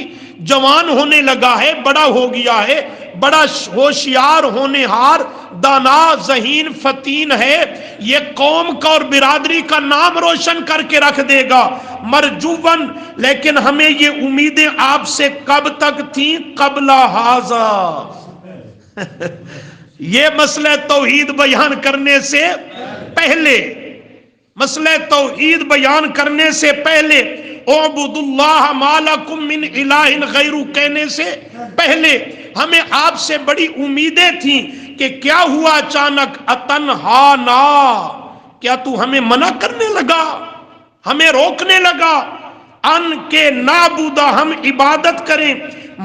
جوان ہونے لگا ہے، بڑا ہو گیا ہے، بڑا ہوشیار، ہونہار، دانا، ذہین، فتین ہے، یہ قوم کا اور برادری کا نام روشن کر کے رکھ دے گا، مرجون، لیکن ہمیں یہ امیدیں آپ سے کب تک تھیں؟ قبل ھذا، یہ مسئلہ توحید بیان کرنے سے پہلے، مسئلہ توحید بیان کرنے سے پہلے، اعبد اللہ ما لکم من الہ غیرہ کہنے سے پہلے ہمیں آپ سے بڑی امیدیں تھیں کہ کیا ہوا اچانک؟ اتنہانا، کیا تو ہمیں منع کرنے لگا، ہمیں روکنے لگا، ان کے نعبدہ، ہم عبادت کریں،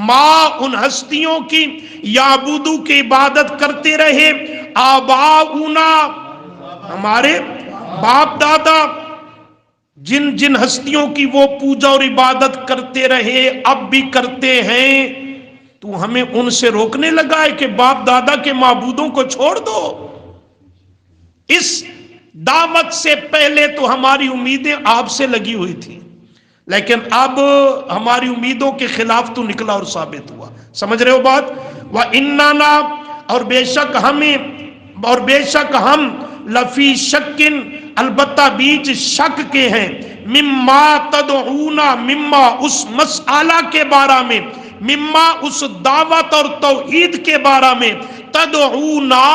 ما، ان ہستیوں کی، یعبدو کی عبادت کرتے رہے، آباؤنا، ہمارے باپ دادا، جن ہستیوں کی وہ پوجا اور عبادت کرتے رہے، اب بھی کرتے ہیں، تو ہمیں ان سے روکنے لگا ہے کہ باپ دادا کے معبودوں کو چھوڑ دو۔ اس دعوت سے پہلے تو ہماری امیدیں آپ سے لگی ہوئی تھیں، لیکن اب ہماری امیدوں کے خلاف تو نکلا اور ثابت ہوا۔ سمجھ رہے ہو بات؟ وَإِنَّنَا، اور بے شک ہم، لفی شکن، البتہ بیچ شک کے ہیں، مما تدعونا، مما اس مسئلہ کے بارے میں، مما اس دعوت اور توحید کے بارے میں، تدعونا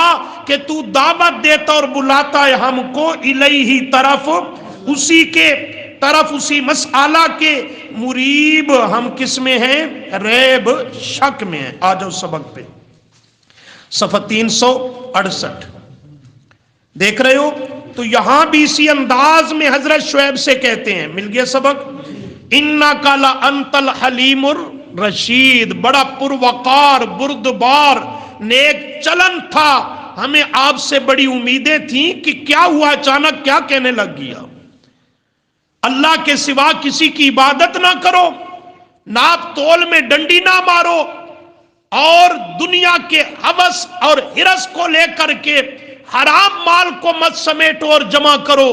کہ تو دعوت دیتا اور بلاتا ہے ہم کو، الیہ طرف اسی کے، طرف اسی مسئلہ کے، مریب، ہم کس میں ہیں؟ ریب، شک میں ہیں۔ آ جاؤ سبق پہ، صفحہ 368 دیکھ رہے ہو؟ تو یہاں بھی اسی انداز میں حضرت شعیب سے کہتے ہیں، مل گیا سبق، اِنَّكَ لَأَنْتَ الْحَلِيمُ الرَّشِيدُ، بڑا پروقار، بردبار، نیک چلن تھا، ہمیں آپ سے بڑی امیدیں تھیں کہ کیا ہوا اچانک، کیا کہنے لگ گیا؟ اللہ کے سوا کسی کی عبادت نہ کرو، ناپ تول میں ڈنڈی نہ مارو، اور دنیا کے ہوس اور ہرس کو لے کر کے حرام مال کو مت سمیٹو اور جمع کرو،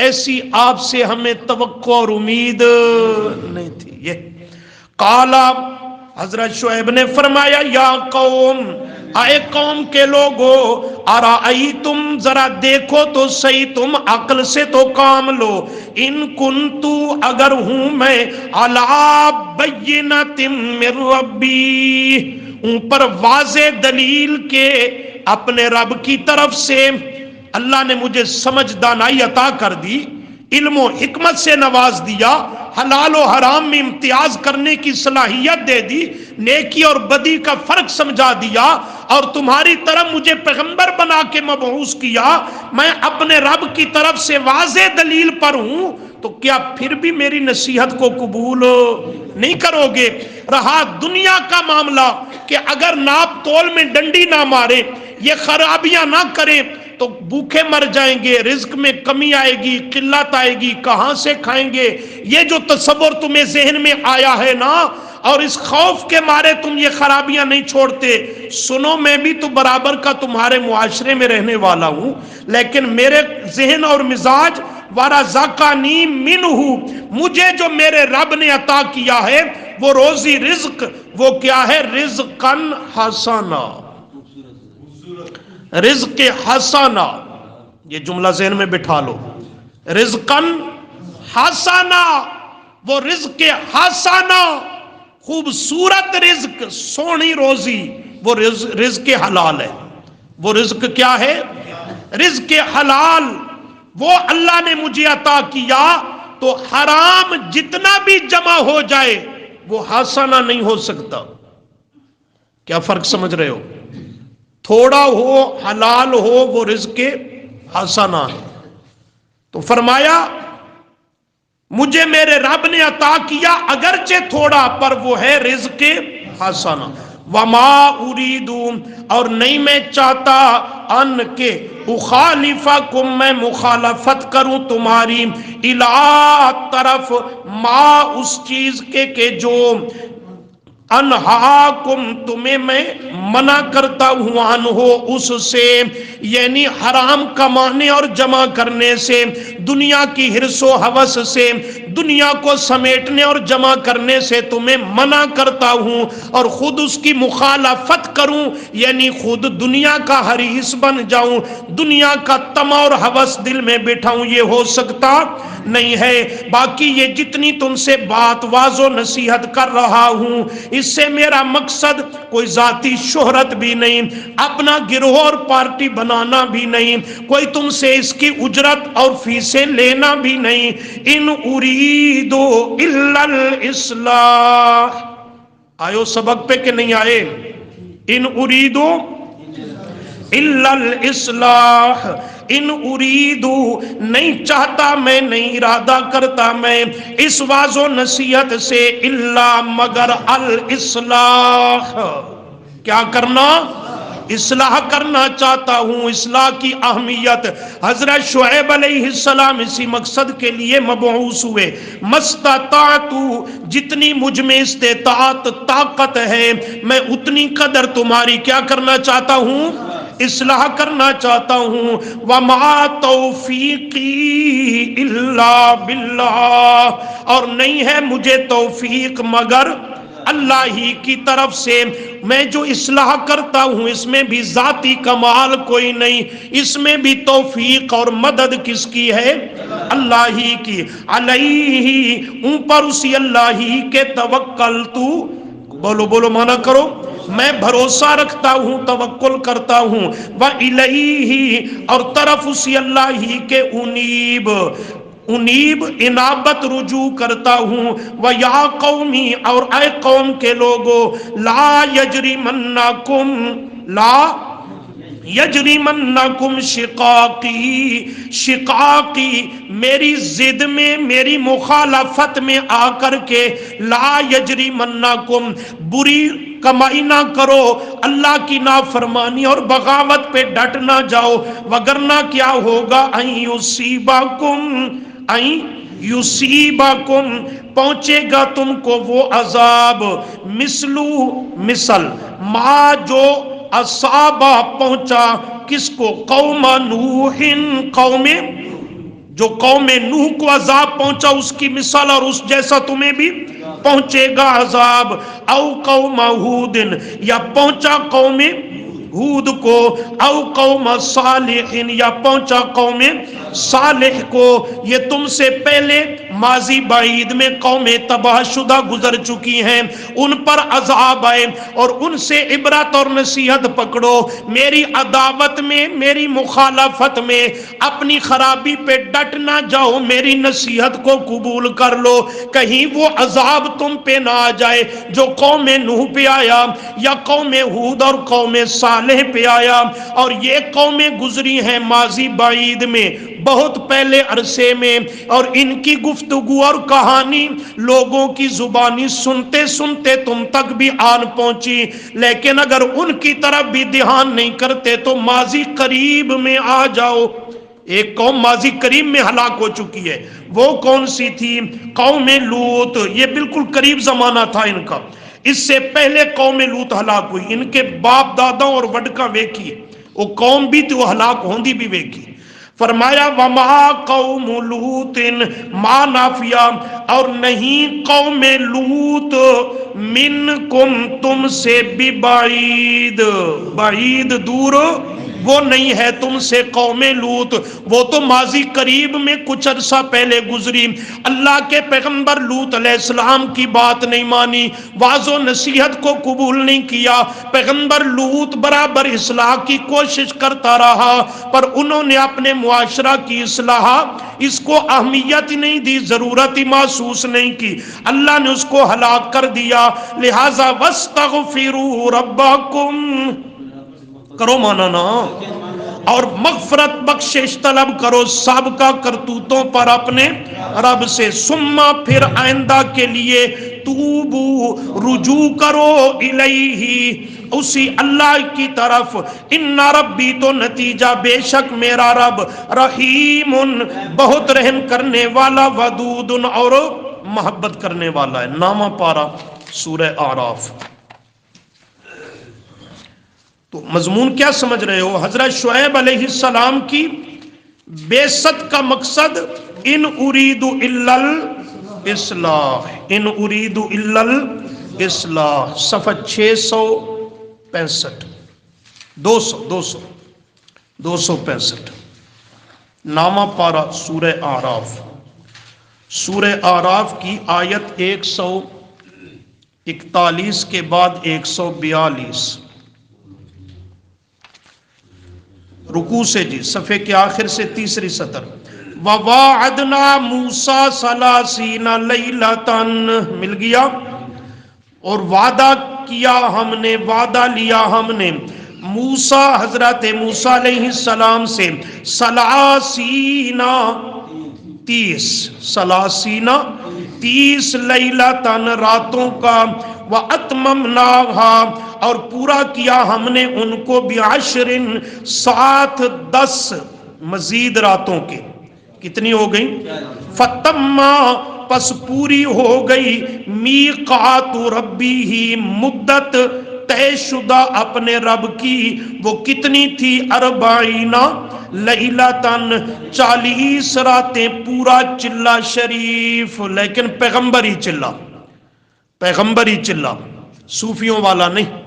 ایسی آپ سے ہمیں توقع اور امید نہیں تھی۔ یہ قالا، حضرت شعیب نے فرمایا، یا قوم، اے قوم کے لوگو، ارائیتم، ذرا دیکھو تو صحیح، تم عقل سے تو کام لو، ان کنتو، اگر ہوں میں، علی بینۃ من ربی، اوپر واضح دلیل کے اپنے رب کی طرف سے، اللہ نے مجھے سمجھ دانائی عطا کر دی، علم و حکمت سے نواز دیا، حلال و حرام میں امتیاز کرنے کی صلاحیت دے دی، نیکی اور بدی کا فرق سمجھا دیا، اور تمہاری طرف مجھے پیغمبر بنا کے مبعوث کیا، میں اپنے رب کی طرف سے واضح دلیل پر ہوں، تو کیا پھر بھی میری نصیحت کو قبول نہیں کرو گے؟ رہا دنیا کا معاملہ کہ اگر ناپ تول میں ڈنڈی نہ مارے، یہ خرابیاں نہ کریں تو بھوکے مر جائیں گے، رزق میں کمی آئے گی، قلت آئے گی، کہاں سے کھائیں گے، یہ جو تصور تمہیں ذہن میں آیا ہے نا، اور اس خوف کے مارے تم یہ خرابیاں نہیں چھوڑتے، سنو میں بھی تو برابر کا تمہارے معاشرے میں رہنے والا ہوں، لیکن میرے ذہن اور مزاج وَرَزَقَنِي مِنْهُ، مجھے جو میرے رب نے عطا کیا ہے وہ روزی رزق، وہ کیا ہے؟ رزقاً حسنا، رزق حسنا، یہ جملہ ذہن میں بٹھا لو، رزقاً حسنا، وہ رزق حسنا، خوبصورت رزق، سونی روزی، وہ رزق حلال ہے۔ وہ رزق کیا ہے؟ رزق حلال، وہ اللہ نے مجھے عطا کیا، تو حرام جتنا بھی جمع ہو جائے وہ حسنا نہیں ہو سکتا۔ کیا فرق سمجھ رہے ہو؟ تھوڑا ہو حلال ہو وہ رزق حسنا ہے۔ تو فرمایا مجھے میرے رب نے عطا کیا، اگرچہ تھوڑا، پر وہ ہے رزق حسنا۔ وما اریدو، اور نہیں میں چاہتا، ان کے اخالفکم، میں مخالفت کروں تمہاری، الا طرف، ما اس چیز کے کہ جو، انہاکم تمہیں میں منع کرتا ہوں، عنہ اس سے، یعنی حرام کمانے اور جمع کرنے سے، دنیا کی حرص و ہوس سے، دنیا کو سمیٹنے اور جمع کرنے سے تمہیں منع کرتا ہوں، اور خود اس کی مخالفت کروں، یعنی خود دنیا کا حریص بن جاؤں، دنیا کا طمع اور ہوس دل میں بٹھاؤں، یہ ہو سکتا نہیں ہے۔ باقی یہ جتنی تم سے بات واض و نصیحت کر رہا ہوں، اس سے میرا مقصد کوئی ذاتی شہرت بھی نہیں، اپنا گروہ اور پارٹی بنانا بھی نہیں، کوئی تم سے اس کی اجرت اور فیسیں لینا بھی نہیں۔ ان اریدو الا الاصلاح، آئے سبق پہ کہ نہیں آئے؟ ان اریدو الا الاصلاح، ان اریدو نہیں چاہتا میں، نہیں ارادہ کرتا میں اس واض و نصیحت سے، الا مگر الاصلاح، کیا کرنا؟ اصلاح کرنا چاہتا ہوں۔ اصلاح کی اہمیت، حضرت شعیب علیہ السلام اسی مقصد کے لیے مبعوث ہوئے، مستطاعت، جتنی مجھ میں استطاعت طاقت ہے میں اتنی قدر تمہاری کیا کرنا چاہتا ہوں؟ اصلاح کرنا چاہتا ہوں۔ وما توفیقی الا باللہ، اور نہیں ہے مجھے توفیق مگر اللہ ہی کی طرف سے۔ میں جو اصلاح کرتا ہوں اس میں بھی ذاتی کمال کوئی نہیں، اس میں بھی توفیق اور مدد کس کی ہے؟ اللہ ہی کی۔ علیہ، اوپر اسی اللہ ہی کے توکلتو، بولو بولو مانا کرو، میں بھروسہ رکھتا ہوں، توکل کرتا ہوں۔ وَإِلَيْهِ، اور طرف اسی اللہ ہی کے انیب، انیب انابت رجوع کرتا ہوں۔ وَيَا قَوْمِ، اور اے قوم کے لوگو، لَا يَجْرِمَنَّكُمْ، لا یجرمنکم شقاقی، شقاقی میری ضد میں، میری مخالفت میں آ کر کے، لا یجرمنکم بری کمائی نہ کرو، اللہ کی نافرمانی اور بغاوت پہ ڈٹ نہ جاؤ، وگرنہ کیا ہوگا؟ این یصیبکم، این یصیبکم، پہنچے گا تم کو وہ عذاب مثل ما جو اصابہ پہنچا کس کو قوم نوح جو قوم نوح کو عذاب پہنچا اس کی مثال اور اس جیسا تمہیں بھی پہنچے گا عذاب او قوم ہود یا پہنچا قوم ہود کو او قوم صالح یا پہنچا قوم صالح کو یہ تم سے پہلے ماضی بعید میں قومیں تباہ شدہ گزر چکی ہیں ان پر عذاب آئے اور ان سے عبرت اور نصیحت پکڑو میری عداوت میں میری مخالفت میں اپنی خرابی پہ ڈٹ نہ جاؤ میری نصیحت کو قبول کر لو کہیں وہ عذاب تم پہ نہ آ جائے جو قوم نوح پہ آیا یا قوم ہود اور قوم صالح پہ آیا اور یہ قومیں گزری ہیں ماضی بعید میں بہت پہلے عرصے میں اور ان کی گفتگو اور کہانی لوگوں کی زبانی سنتے سنتے تم تک بھی آن پہنچی لیکن اگر ان کی طرف بھی دھیان نہیں کرتے تو ماضی قریب میں آ جاؤ ایک قوم ماضی قریب میں ہلاک ہو چکی ہے وہ کون سی تھی قوم لوط یہ بالکل قریب زمانہ تھا ان کا اس سے پہلے قوم لوط ہلاک ہوئی ان کے باپ دادا اور وڈکا ویکھی وہ قوم بھی تھی وہ ہلاک ہوندی بھی ویکھی فرمایا وما قوم لوط ما نافیہ اور نہیں قوم لوط منکم تم سے بھی بعید دور وہ نہیں ہے تم سے قوم لوط وہ تو ماضی قریب میں کچھ عرصہ پہلے گزری اللہ کے پیغمبر لوط علیہ السلام کی بات نہیں مانی واعظ و نصیحت کو قبول نہیں کیا پیغمبر لوط برابر اصلاح کی کوشش کرتا رہا پر انہوں نے اپنے معاشرہ کی اصلاح اس کو اہمیت نہیں دی ضرورت ہی محسوس نہیں کی اللہ نے اس کو ہلاک کر دیا لہذا واستغفروا ربکم کرو مانا نا اور مغفرت بخشش طلب کرو سابقہ کرتوتوں پر اپنے رب سے ثم پھر آئندہ کے لیے توبو رجوع کرو الیہ اسی اللہ کی طرف ان ربی تو نتیجہ بے شک میرا رب رحیم بہت رحم کرنے والا ودود اور محبت کرنے والا ہے نامہ پارہ سورہ اعراف تو مضمون کیا سمجھ رہے ہو حضرت شعیب علیہ السلام کی بعثت کا مقصد ان اريد الا الاصلاح ان اريد الا الاصلاح صفحہ 665 265 نامہ پارہ سورہ اعراف کی آیت 141 کے بعد 142 رکوع سے جی صفحے کے آخر سے تیسری سطر وَوَاعَدْنَا مُوسَى ثَلَاثِينَ لَيْلَةً مل گیا اور وعدہ لیا ہم نے موسیٰ حضرت موسیٰ علیہ السلام سے 30 لیلتن راتوں کا وَأَتْمَمْنَاهَا اور پورا کیا ہم نے ان کو بعشرن 10 مزید راتوں کے کتنی ہو گئی فتما پس پوری ہو گئی میقات ربی ہی مدت طے شدہ اپنے رب کی وہ کتنی تھی 40 لیلتن 40 راتیں پورا چلا شریف لیکن پیغمبر ہی چلا صوفیوں والا نہیں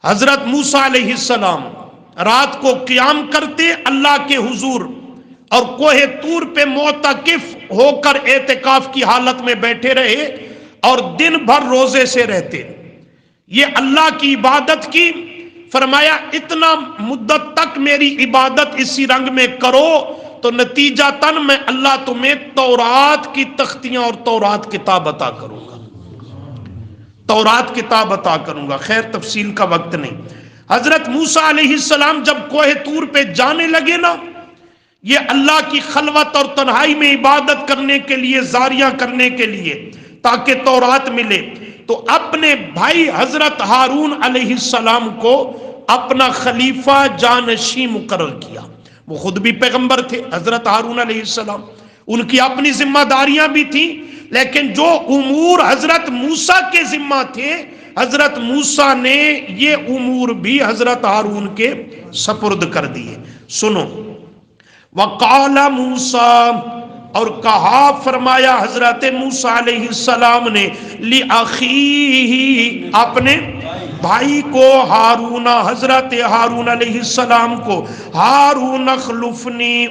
حضرت موسیٰ علیہ السلام رات کو قیام کرتے اللہ کے حضور اور کوہ طور پہ معتکف ہو کر اعتکاف کی حالت میں بیٹھے رہے اور دن بھر روزے سے رہتے یہ اللہ کی عبادت کی فرمایا اتنا مدت تک میری عبادت اسی رنگ میں کرو تو نتیجہ تن میں اللہ تمہیں تورات کی تختیاں اور تورات کتاب عطا کروں گا خیر تفصیل کا وقت نہیں حضرت موسیٰ علیہ السلام جب کوہ طور پہ جانے لگے نا یہ اللہ کی خلوت اور تنہائی میں عبادت کرنے کے لیے زاریاں کرنے کے لیے تاکہ تورات ملے تو اپنے بھائی حضرت ہارون علیہ السلام کو اپنا خلیفہ جانشین مقرر کیا وہ خود بھی پیغمبر تھے حضرت ہارون علیہ السلام ان کی اپنی ذمہ داریاں بھی تھیں، لیکن جو امور حضرت موسیٰ کے ذمہ تھے، حضرت موسیٰ نے یہ امور بھی حضرت ہارون کے سپرد کر دیے۔ سنو، وقال موسیٰ، اور کہا فرمایا حضرت موسیٰ علیہ السلام نے، لأخیہ، اپنے بھائی کو، ہارون، حضرت ہارون علیہ السلام کو، ہارون اخلفنی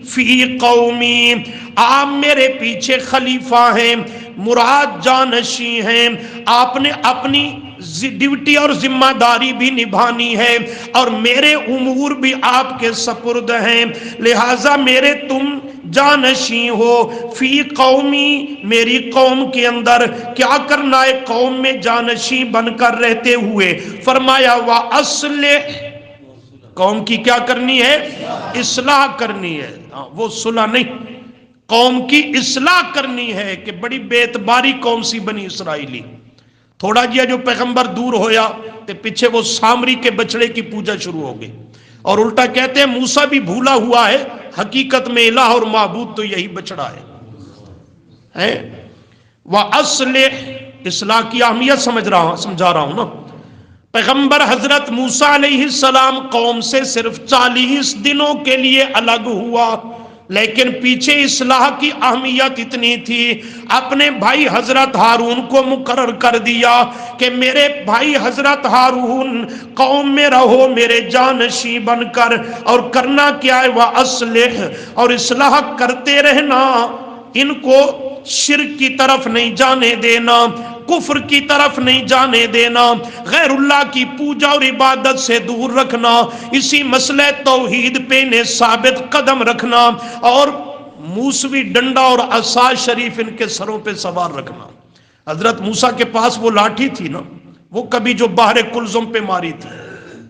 فی قومی، آپ میرے پیچھے خلیفہ ہیں، مراد جانشین ہیں، آپ نے اپنی ڈیوٹی اور ذمہ داری بھی نبھانی ہے، اور میرے امور بھی آپ کے سپرد ہیں، لہٰذا میرے تم جانشین ہو، فی قومی، میری قوم کے اندر کیا کرنا ہے؟ قوم میں جانشین بن کر رہتے ہوئے فرمایا وَأَصْلِحْ، قوم کی کیا کرنی ہے؟ اصلاح کرنی ہے، وہ صلح نہیں، قوم کی اصلاح کرنی ہے کہ بڑی بے اعتباری قوم سی بنی اسرائیلی، تھوڑا جیا جو پیغمبر دور ہویا تے پیچھے وہ سامری کے بچڑے کی پوجا شروع ہو گئی، اور الٹا کہتے ہیں موسیٰ بھی بھولا ہوا ہے، حقیقت میں الہ اور معبود تو یہی بچڑا ہے۔ وَأَصْلِحْ، اصلاح کی اہمیت سمجھا رہا ہوں نا۔ پیغمبر حضرت موسیٰ علیہ السلام قوم سے صرف 40 دنوں کے لیے الگ ہوا، لیکن پیچھے اصلاح کی اہمیت اتنی تھی، اپنے بھائی حضرت ہارون کو مقرر کر دیا کہ میرے بھائی حضرت ہارون قوم میں رہو میرے جانشین بن کر، اور کرنا کیا ہے؟ وَأَصْلِحْ، اور اصلاح کرتے رہنا، ان کو شرک کی طرف نہیں جانے دینا، کفر کی طرف نہیں جانے دینا، غیر اللہ کی پوجا اور عبادت سے دور رکھنا، اسی مسئلہ توحید پہ انہیں ثابت قدم رکھنا، اور موسوی ڈنڈا اور عصا شریف ان کے سروں پہ سوار رکھنا۔ حضرت موسیٰ کے پاس وہ لاٹھی تھی نا، وہ کبھی جو باہر کلزم پہ ماری تھی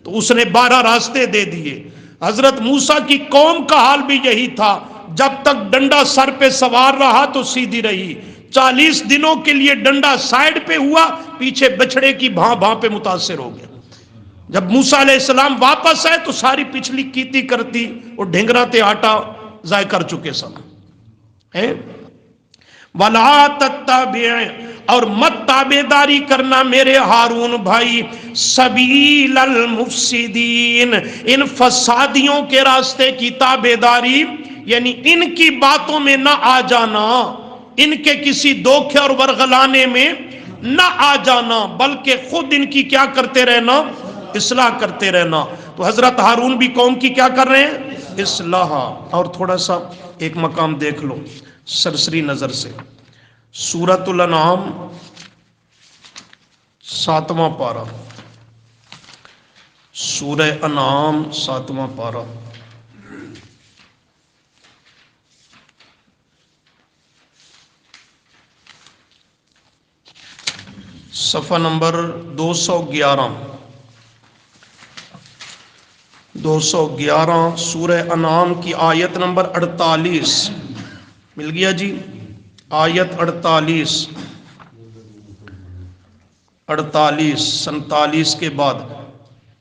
تو اس نے 12 راستے دے دیے۔ حضرت موسیٰ کی قوم کا حال بھی یہی تھا، جب تک ڈنڈا سر پہ سوار رہا تو سیدھی رہی، 40 دنوں کے لیے ڈنڈا سائیڈ پہ ہوا، پیچھے بچڑے کی بھاں پہ متاثر ہو گیا۔ جب موسیٰ علیہ السلام واپس آئے تو ساری پچھلی کیتی کرتی اور ڈھنگرا تے آٹا ضائع کر چکے سب۔ وَلَا تَتَّبِعْ، اور مت تابعداری کرنا میرے ہارون بھائی، سبیل المفسدین، ان فسادیوں کے راستے کی تابعداری، یعنی ان کی باتوں میں نہ آ جانا، ان کے کسی دھوکے اور ورغلانے میں نہ آ جانا، بلکہ خود ان کی کیا کرتے رہنا؟ اصلاح کرتے رہنا۔ تو حضرت ہارون بھی قوم کی کیا کر رہے ہیں؟ اصلاح۔ اور تھوڑا سا ایک مقام دیکھ لو سرسری نظر سے، سورۃ الانعام 7واں پارہ، سورہ انعام 7واں پارہ، صفحہ نمبر 211 سورہ انعام کی آیت نمبر 48 مل گیا جی؟ آیت 47 کے بعد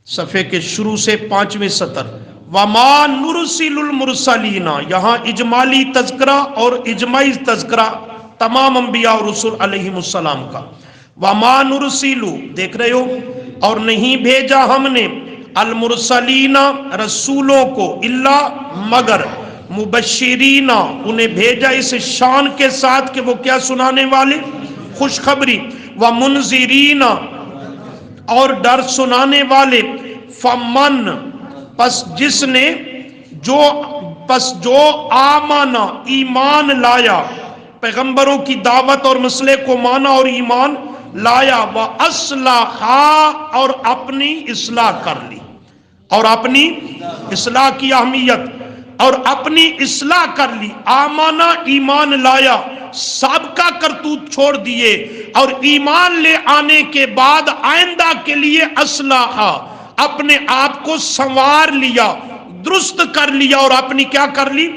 صفحے کے شروع سے 5ویں سطر، وَمَا نُرْسِلُ الْمُرْسَلِينَ، یہاں اجمالی تذکرہ اور اجماعی تذکرہ تمام انبیاء اور رسول علیہم السلام کا۔ وَمَا نُرْسِلُ، دیکھ رہے ہو، اور نہیں بھیجا ہم نے، المرسلین، رسولوں کو، اللہ، مگر، مبشرین، انہیں بھیجا اس شان کے ساتھ کہ وہ کیا سنانے والے؟ خوشخبری، ومنذرین، اور ڈر سنانے والے، فمن، پس جس نے، جو آمانا، ایمان لایا، پیغمبروں کی دعوت اور مسئلے کو مانا اور ایمان لایا، وَأَصْلَحَ، اور اپنی اصلاح کر لی، اور اپنی اصلاح کی اہمیت، اور اپنی اصلاح کر لی، آمانا، ایمان لایا، سابقہ کرتوت چھوڑ دیے، اور ایمان لے آنے کے بعد آئندہ کے لیے اصلاح، اپنے آپ کو سنوار لیا، درست کر لیا، اور اپنی کیا کر لی؟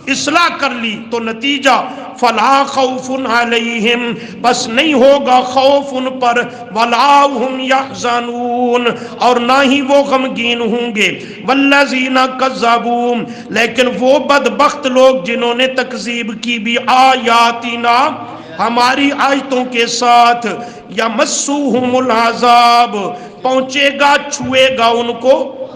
اصلاح کر لی تو نتیجہ فلا خوف علیہم، بس نہیں ہوگا خوف ان پر، ولا هم یحزنون، اور نہ ہی وہ غمگین ہوں گے، والذین کذبوا، لیکن وہ بدبخت لوگ جنہوں نے تکذیب کی بھی آیاتنا، ہماری آیتوں کے ساتھ، یمسوہم العذاب، پہنچے گا چھوئے گا ان کو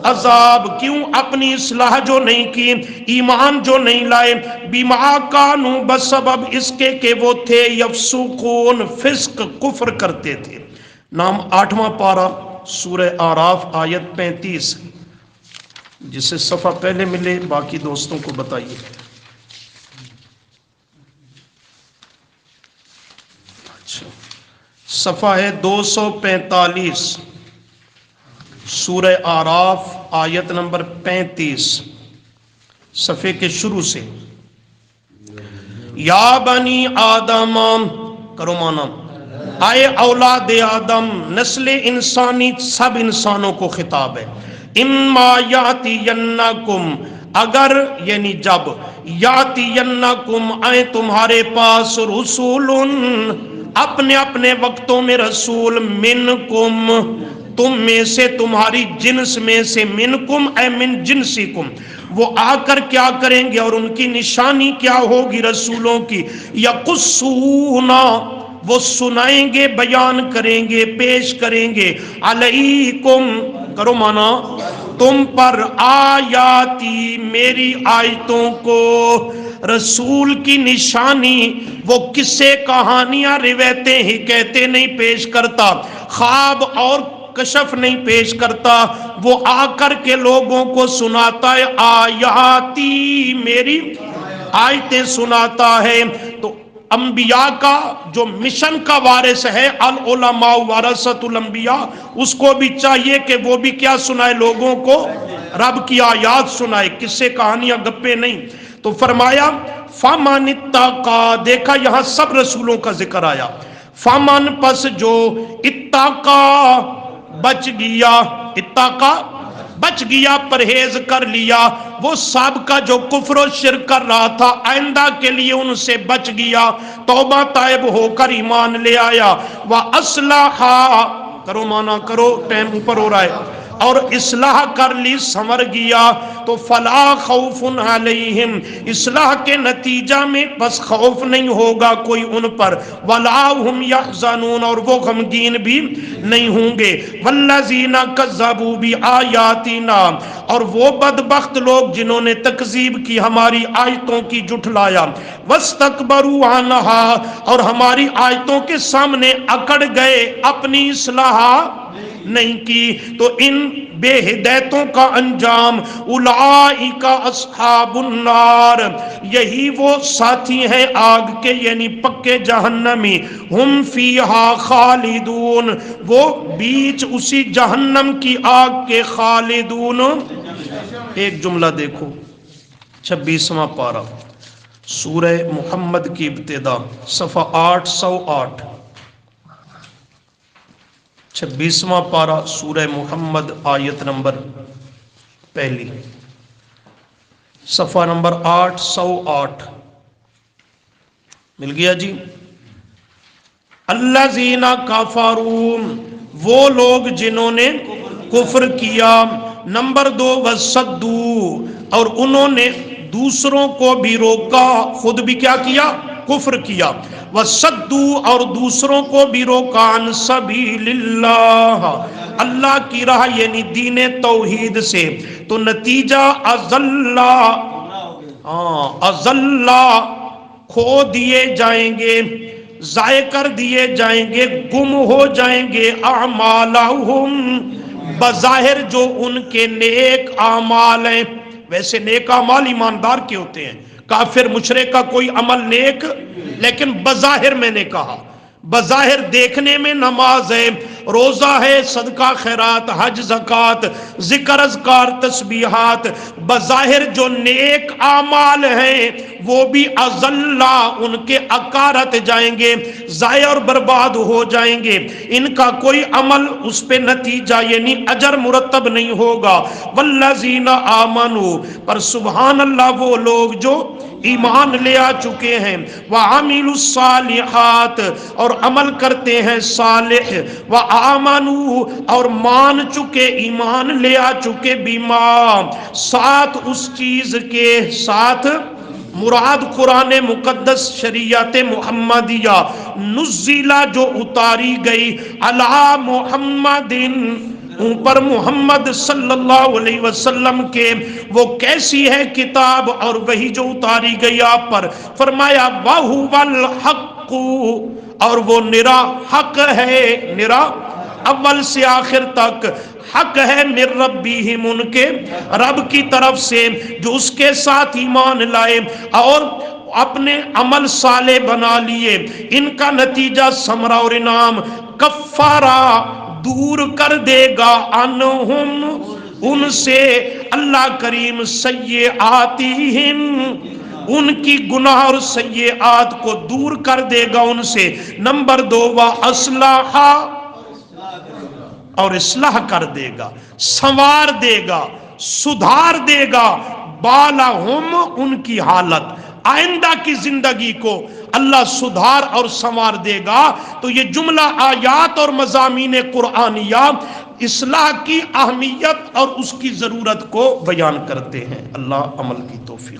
عذاب، کیوں؟ اپنی اصلاح جو نہیں کی، ایمان جو نہیں لائے، بما کانوا، بسبب اس کے کہ وہ تھے یفسقون، فسق کفر کرتے تھے۔ نام 8واں پارہ سورہ اعراف آیت 35، جسے صفحہ پہلے ملے باقی دوستوں کو بتائیے۔ صفحہ ہے 245، سورہ اعراف آیت نمبر 35، صفحے کے شروع سے۔ یا بنی آدم، کرو مانا، آئے اولاد آدم، نسل انسانی سب انسانوں کو خطاب ہے۔ اما یاتینکم، اگر یعنی جب، یاتینکم آئے تمہارے پاس، رسول اپنے اپنے وقتوں میں رسول، منکم تم میں سے، تمہاری جنس میں سے، منکم اے من جنسکم، وہ آ کر کیا کریں گے اور ان کی نشانی کیا ہوگی رسولوں کی؟ یقصونا، وہ سنائیں گے، بیان کریں گے، پیش کریں گے، علیکم، کرو مانا، تم پر، آیاتی، میری آیتوں کو، رسول کی نشانی، وہ قصے کہانیاں روایتیں ہی کہتے نہیں پیش کرتا، خواب اور کشف نہیں پیش کرتا، وہ آ کر کے لوگوں کو سناتا ہے، آیاتی، میری آیتیں سناتا ہے۔ تو انبیاء کا جو مشن کا وارث ہے، العلماء ورثۃ الانبیاء، اس کو بھی چاہیے کہ وہ بھی کیا سنائے لوگوں کو؟ رب کی آیات سنائے، قصے کہانیاں گپے نہیں۔ تو فرمایا فَمَنِ اتَّقَى، دیکھا یہاں سب رسولوں کا ذکر آیا، فَمَن، پس جو، اتَّقَى، بچ گیا، اتَّقَى بچ گیا، پرہیز کر لیا، وہ سابقہ جو کفر و شرک کر رہا تھا آئندہ کے لیے ان سے بچ گیا، توبہ طائب ہو کر ایمان لے آیا، وَأَصْلَحَ، کرو مانا کرو، ٹائم اوپر ہو رہا ہے، اور اصلاح کر لی، سنور گیا، تو فلا خوف علیہم، اصلاح کے نتیجہ میں بس خوف نہیں ہوگا کوئی ان پر، ولا هم یحزنون، اور وہ غمگین بھی نہیں ہوں گے، والذین کذبوا بآیاتنا، اور وہ بدبخت لوگ جنہوں نے تکذیب کی ہماری آیتوں کی، جھٹلایا، واستکبروا عنہا، اور ہماری آیتوں کے سامنے اکڑ گئے، اپنی اصلاح نہیں کی، تو ان بے ہدایتوں کا انجام، اولئک اصحاب النار، یہی وہ ساتھی ہیں آگ کے، یعنی پکے جہنمی، ہم فیہا خالدون، وہ بیچ اسی جہنم کی آگ کے خالدون۔ ایک جملہ دیکھو، 26واں پارہ سورہ محمد کی ابتدا، صفحہ 808، 26واں پارہ سورہ محمد آیت نمبر پہلی، صفحہ نمبر 808، مل گیا جی؟ الذین کفروا، وہ لوگ جنہوں نے کفر کیا، نمبر 2، وصدوا، اور انہوں نے دوسروں کو بھی روکا، خود بھی کیا کیا؟ کفر کیا، وصدوا، اور دوسروں کو بھی روکا، عن سبیل اللہ، اللہ کی راہ یعنی دین توحید سے، تو نتیجہ اضل، کھو دیے جائیں گے، ضائع کر دیے جائیں گے، گم ہو جائیں گے، اعمالہم، بظاہر جو ان کے نیک اعمال ہیں، ویسے نیک اعمال ایماندار کے ہوتے ہیں، کافر مشرک کا کوئی عمل نیک، لیکن بظاہر میں نے کہا، بظاہر دیکھنے میں نماز ہے، روزہ ہے، صدقہ خیرات، حج زکوٰۃ، ذکر اذکار تسبیحات، بظاہر جو نیک اعمال ہیں وہ بھی اضلّا، ان کے اکارت جائیں گے، ضائع اور برباد ہو جائیں گے، ان کا کوئی عمل اس پہ نتیجہ یعنی اجر مرتب نہیں ہوگا۔ والذین آمنوا، پر سبحان اللہ وہ لوگ جو ایمان لے آ چکے ہیں، وَعَمِلُوا الصَّالِحَاتِ اور عمل کرتے ہیں صالح، وَآمَنُوا اور مان چکے ایمان لے آ چکے، بِمَا ساتھ اس چیز کے ساتھ، مراد قرآن مقدس شریعت محمدیہ، نزلہ جو اتاری گئی، علی محمد اوپر محمد صلی اللہ علیہ وسلم کے، وہ کیسی ہے کتاب اور وہی جو اتاری گئی آپ پر، فرمایا وَهُوَ الْحَقُّ اور وہ نرا حق ہے، نرا اول سے آخر تک حق ہے، من ربہم ان کے رب کی طرف سے، جو اس کے ساتھ ایمان لائے اور اپنے عمل صالح بنا لیے، ان کا نتیجہ ثمرہ اور انعام، کفارہ دور کر دے گا، عنہم ان سے اللہ کریم، سیئاتہم ان کی گناہ اور سیئات کو دور کر دے گا ان سے، نمبر 2 وَأَصْلَحَ اور اصلاح کر دے گا، سنوار دے گا، سدھار دے گا، بالہم ان کی حالت، آئندہ کی زندگی کو اللہ سدھار اور سنوار دے گا۔ تو یہ جملہ آیات اور مضامین قرآنیہ اصلاح کی اہمیت اور اس کی ضرورت کو بیان کرتے ہیں۔ اللہ عمل کی توفیق